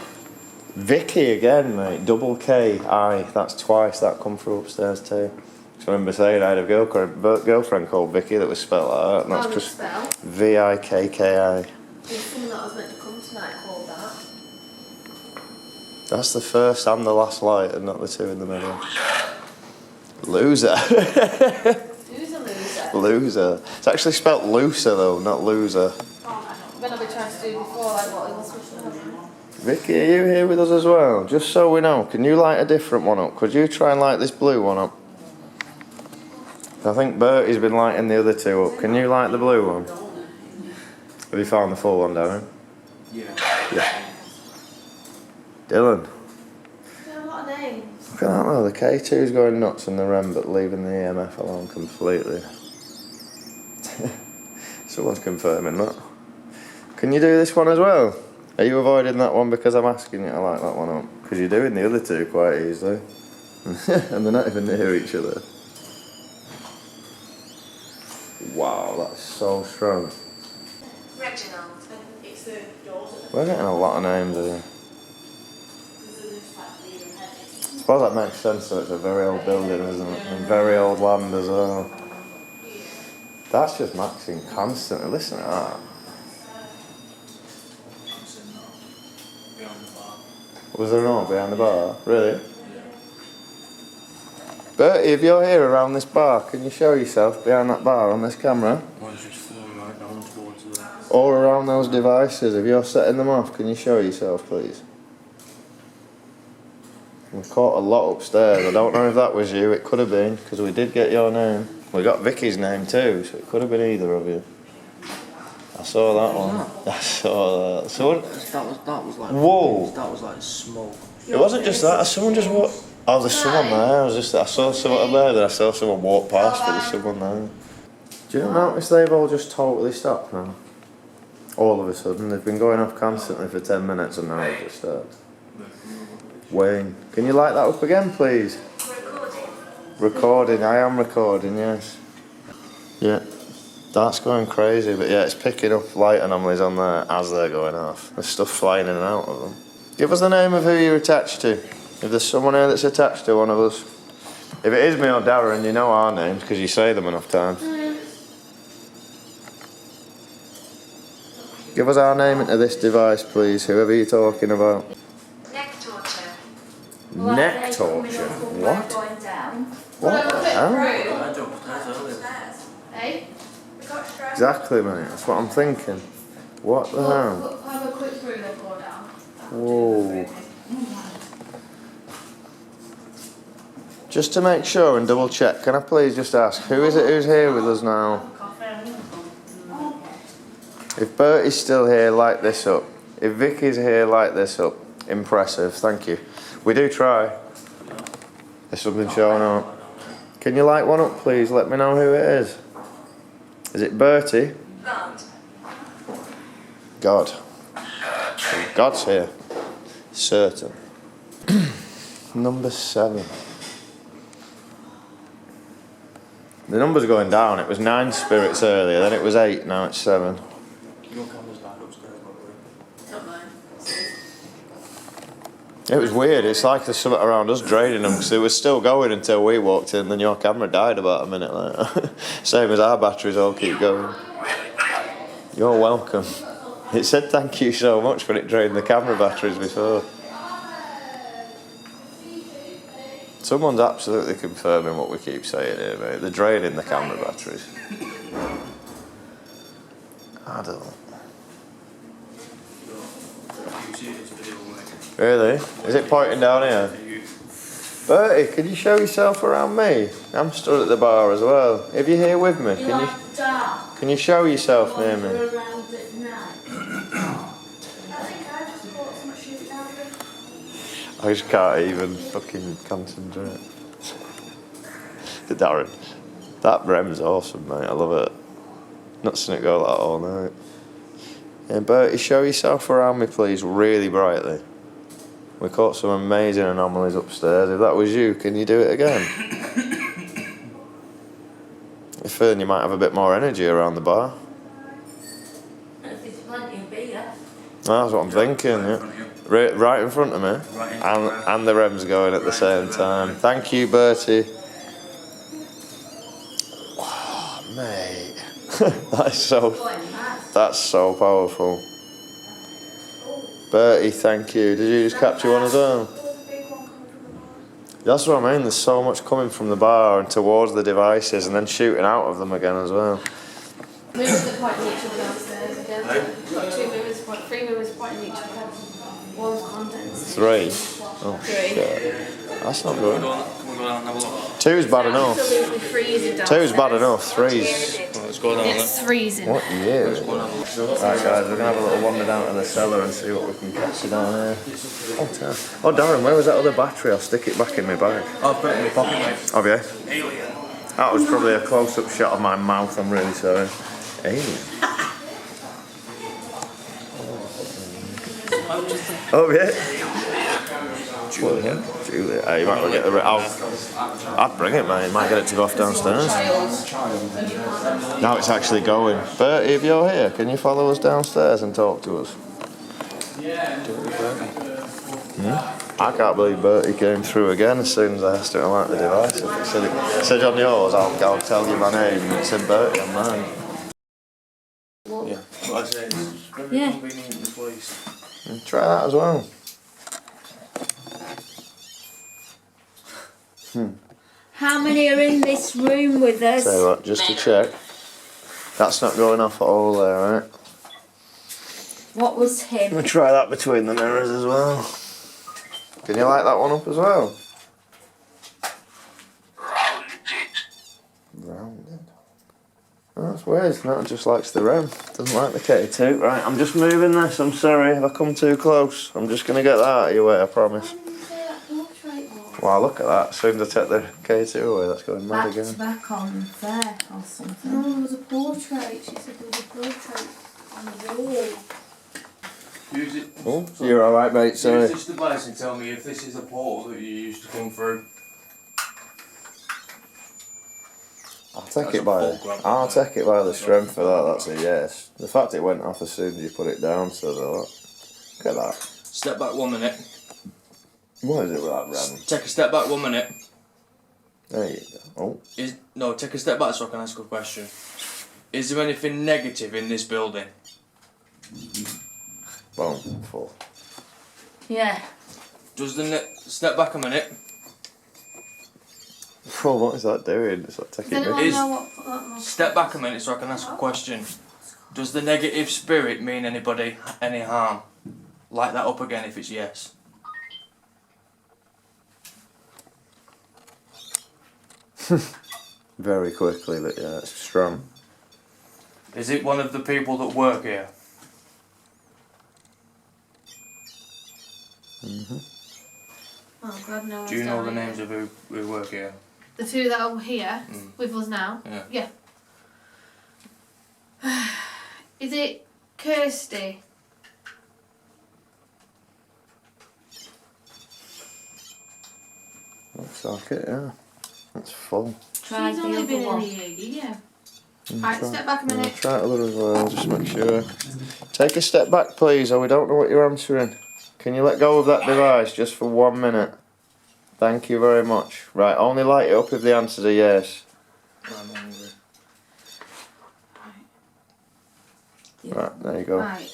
Vicky again, mate. Double K-I. That's twice that come through upstairs too. I remember saying I had a girlfriend called Vicky that was spelled like that, and that's just V-I-K-K-I. There's someone that was meant to come tonight called that. That's the first and the last light, and not the two in the middle. Loser. Who's a loser? Loser. It's actually spelt looser though, not loser. When I've been trying to do before, like what it was supposed to happen. Vicky, are you here with us as well? Just so we know, can you light a different one up? Could you try and light this blue one up? I think Bertie's been lighting the other two up. Can you light the blue one? Have you found the full one, Darren? Yeah. Dylan. Yeah, a lot of names. Look at that though, the K2's going nuts in the REM but leaving the EMF alone completely. Someone's confirming that. Can you do this one as well? Are you avoiding that one because I'm asking you to light that one up? Because you're doing the other two quite easily. And they're not even near each other. Wow, that's so strong. Reginald. We're getting a lot of names here. I suppose that makes sense, so it's a very old building, isn't it? And very old land as well. That's just maxing constantly. Listen to that. Was there an orb behind the bar? Really? Bertie, if you're here around this bar, can you show yourself behind that bar on this camera? One's just flowing right down towards the... Or around those devices. If you're setting them off, can you show yourself, please? We caught a lot upstairs. I don't know if that was you. It could have been, because we did get your name. We got Vicky's name too, so it could have been either of you. I saw that one. I saw that. Someone. That was like. Whoa! That was like smoke. It wasn't just that. Someone just walked. Oh, there's someone there. I saw someone there. Then I saw someone walk past, but there's someone there. Do you notice they've all just totally stopped now? All of a sudden, they've been going off constantly for 10 minutes and now they've just stopped. Wayne, can you light that up again, please? Recording, I am recording, yes. Yeah, that's going crazy, but yeah, it's picking up light anomalies on there as they're going off. There's stuff flying in and out of them. Give us the name of who you're attached to. If there's someone here that's attached to one of us. If it is me or Darren, you know our names because you say them enough times. Give us our name into this device, please, whoever you're talking about. Neck torture. Neck torture? What? What the hell? I jumped upstairs earlier. Hey? Exactly, mate. That's what I'm thinking. What the hell? Have a quick brew and go down. Whoa. Just to make sure and double check, can I please just ask, who is it who's here with us now? If Bertie's still here, light this up. If Vicky's here, light this up. Impressive, thank you. We do try. There's something showing up. Can you light one up, please? Let me know who it is. Is it Bertie? God. God. God's here. Certain. Number 7. The number's going down. It was 9 spirits earlier, then it was 8, now it's 7. Your camera's back upstairs, by the way. It was weird. It's like there's something around us draining them because they were still going until we walked in. Then your camera died about a minute later. Same as our batteries all keep going. You're welcome. It said thank you so much when it drained the camera batteries before. Someone's absolutely confirming what we keep saying here, mate. They're draining the camera batteries. I don't know. Really? Is it pointing down here? Bertie, can you show yourself around me? I'm stood at the bar as well. If you're here with me, can you show yourself near me? I just can't even fucking concentrate. Darren, that REM's awesome, mate. I love it. Not seen it go like that all night. Yeah, Bertie, show yourself around me, please, really brightly. We caught some amazing anomalies upstairs. If that was you, can you do it again? I feel you might have a bit more energy around the bar. There's plenty of beer. That's what I'm thinking, yeah. Right in front of me. And the REM's going at the same time. Thank you, Bertie. Oh, mate. That's so powerful. Bertie, thank you. Did you just capture one as well? That's what I mean. There's so much coming from the bar and towards the devices and then shooting out of them again as well. Movers that point in each other downstairs again. Got 2 movers, 3 movers pointing each other. One's contents. 3? Oh, 3. shit. That's not good. Can we go down and have a look? 2's bad enough. Absolutely freezing downstairs. 2's bad enough. 3's. Let's go down It's freezing. What year? Right, guys, we're gonna have a little wander down to the cellar and see what we can catch down there. Oh, Darren, where was that other battery? I'll stick it back in my bag. I've put it in my pocket, mate. Have you? That was probably a close-up shot of my mouth. I'm really sorry. Alien. Oh yeah. Julia. Hey, you might well get the. I'd bring it, mate. You might get it to go off downstairs. Now it's actually going. Bertie, if you're here, can you follow us downstairs and talk to us? I can't believe Bertie came through again as soon as I asked him to light the device. If it said on yours, I'll tell you my name. And it said Bertie on mine. Yeah. What I say is very convenient place. Try that as well. How many are in this room with us? So what, just to check. That's not going off at all there, right? What was him? We'll try that between the mirrors as well. Can you light that one up as well? Rounded. Oh, that's weird. No, it just likes the REM. Doesn't like the K2. Right, I'm just moving this. I'm sorry if I come too close. I'm just going to get that out of your way, I promise. Why didn't you say that portrait was? Wow, look at that. As soon as I take the K2 away, that's going mad Back again. to back on there or something. No, there was a portrait. She said there was a portrait on the wall. Use it. Oh, you're alright, mate, sorry. Use this device and tell me if this is a portal that you used to come through. I'll take That's it a by fulcrum, I'll isn't it? take it by the strength of that, that's a yes. The fact it went off as soon as you put it down, so look at that. Step back 1 minute. What is it with that RAM? Take a step back 1 minute. There you go. Oh. No, take a step back so I can ask a question. Is there anything negative in this building? Boom, full. Yeah. Does the step back a minute? Oh, what is that doing? It's like taking Does anyone me. know what that was? Step back a minute so I can ask a question. Does the negative spirit mean anybody any harm? Light that up again if it's yes. Very quickly, but yeah, it's strong. Is it one of the people that work here? Oh God, no. Do you know the one's names of who work here? The two that are here with us now? Yeah. Is it Kirsty? Looks like it, yeah. It's full. Try She's the only other been in one. here, yeah. Right, step back a Yeah, minute. try it a little as well, just make sure. Take a step back, please, or we don't know what you're answering. Can you let go of that device just for 1 minute? Thank you very much. Right, only light it up if the answer's a yes. I'm hungry. Right, there you go. Right.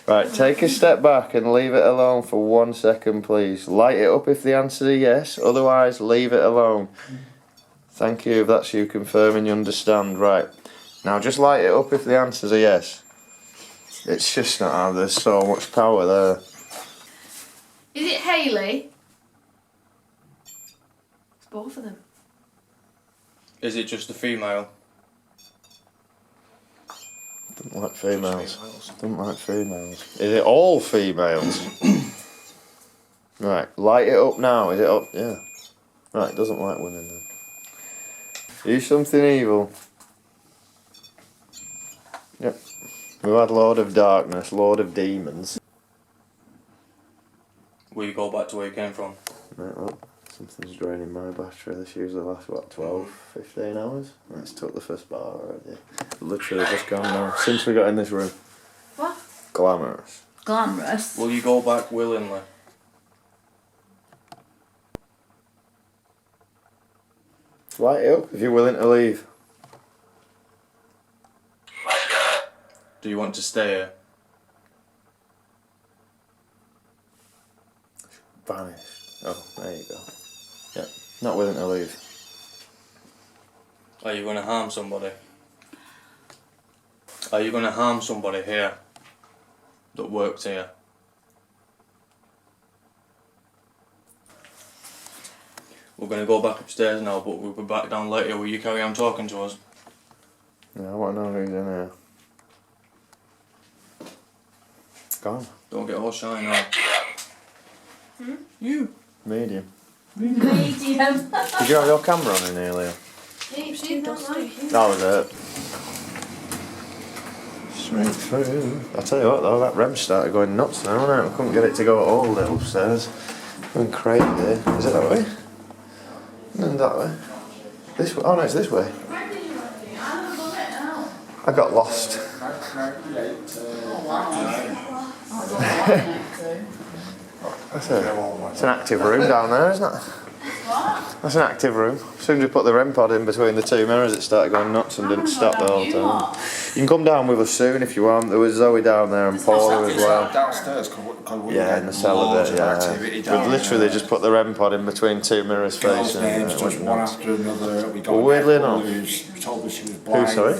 Right, take a step back and leave it alone for 1 second, please. Light it up if the answer's a yes, otherwise leave it alone. Thank you if that's you confirming you understand. Right, now just light it up if the answer's a yes. It's just not how there's so much power there. Is it Hayley? It's both of them. Is it just a female? Don't like females. Don't like females. Is it all females? Right, light it up now. Is it up? Yeah. Right, doesn't like women then. Use something evil. Yep. We've had Lord of Darkness, Lord of Demons. Will you go back to where you came from? Right, well, something's draining my battery. This usually lasts, what, 12, 15 hours? It's took the first bar already. Literally just gone now. Since we got in this room. What? Glamorous. Glamorous. Will you go back willingly? Light it up if you're willing to leave. Do you want to stay here? Vanished. Oh, there you go. Yep, not willing to leave. Are you going to harm somebody? Are you going to harm somebody here that works here? We're going to go back upstairs now, but we'll be back down later. Will you carry on talking to us? Yeah, I want to know who's in here. Gone. Don't get all shy now. You. Medium. Medium. Did you have your camera on in here, Leo? She don't like it. That was it. Straight through. I tell you what though, that REM started going nuts now, innit? I couldn't get it to go all the way upstairs. Going crazy. Is it that way? No, that way. This way? Oh no, it's this way. I got lost. It's an active room down there, isn't it? That's an active room. As soon as we put the REM-Pod in between the two mirrors, it started going nuts and didn't stop the whole time. You can come down with us soon if you want. There was Zoe down there and Paula as well. Downstairs, Yeah, in the cellar bit, yeah. We've literally just put the REM-Pod in between two mirrors facing. Names, just one after another. We got weirdly enough. who told us she was blind. Who, sorry?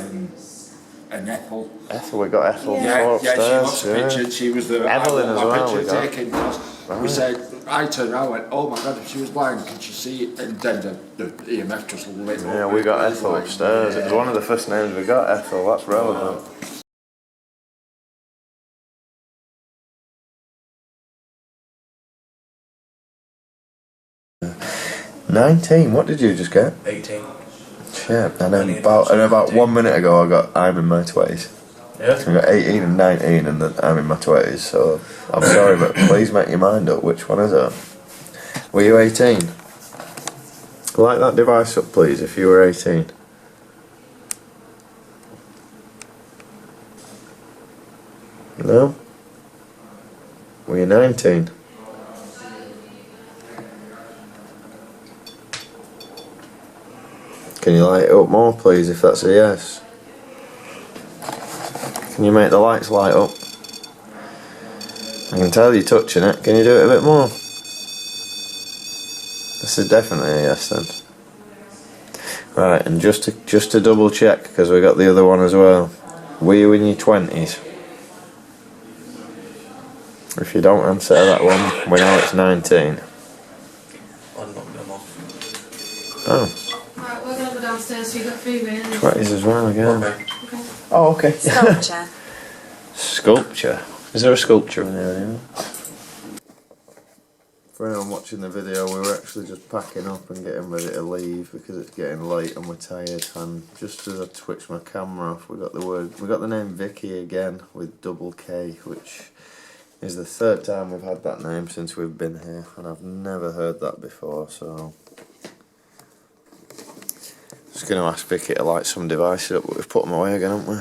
And Ethel. Ethel, we got Ethel before Yeah, she upstairs. lost a picture. She was the Evelyn as well, we picture got. taken. We said, I turned around and went, oh my god, if she was blind, could she see it? And then the EMF just lit up. Yeah, we got Ethel like, upstairs. It was one of the first names we got, Ethel. That's relevant. 19. What did you just get? 18. Shit. And then about 1 minute ago, I'm in my 20s. Yeah. So I got 18 and 19, and then I'm in my 20s. So I'm sorry, but please make your mind up. Which one is it? Were you 18? Light that device up, please, if you were 18. No? Were you 19? Can you light it up more, please, if that's a yes? Can you make the lights light up? I can tell you're touching it. Can you do it a bit more? This is definitely a yes then. Right, and just to double check, because we got the other one as well. Were you in your 20s? If you don't answer that one, we know it's 19. Oh. Right, we're gonna go downstairs so you've got food in. 20s as well again. Okay. Oh, okay. Sculpture. Sculpture. Is there a sculpture in there anyway? For anyone watching the video, we were actually just packing up and getting ready to leave because it's getting late and we're tired. And just as I twitched my camera off, we got the name Vicky again with double K, which is the third time we've had that name since we've been here, and I've never heard that before. So just going to ask Vicky to light some devices up, but we've put them away again, haven't we?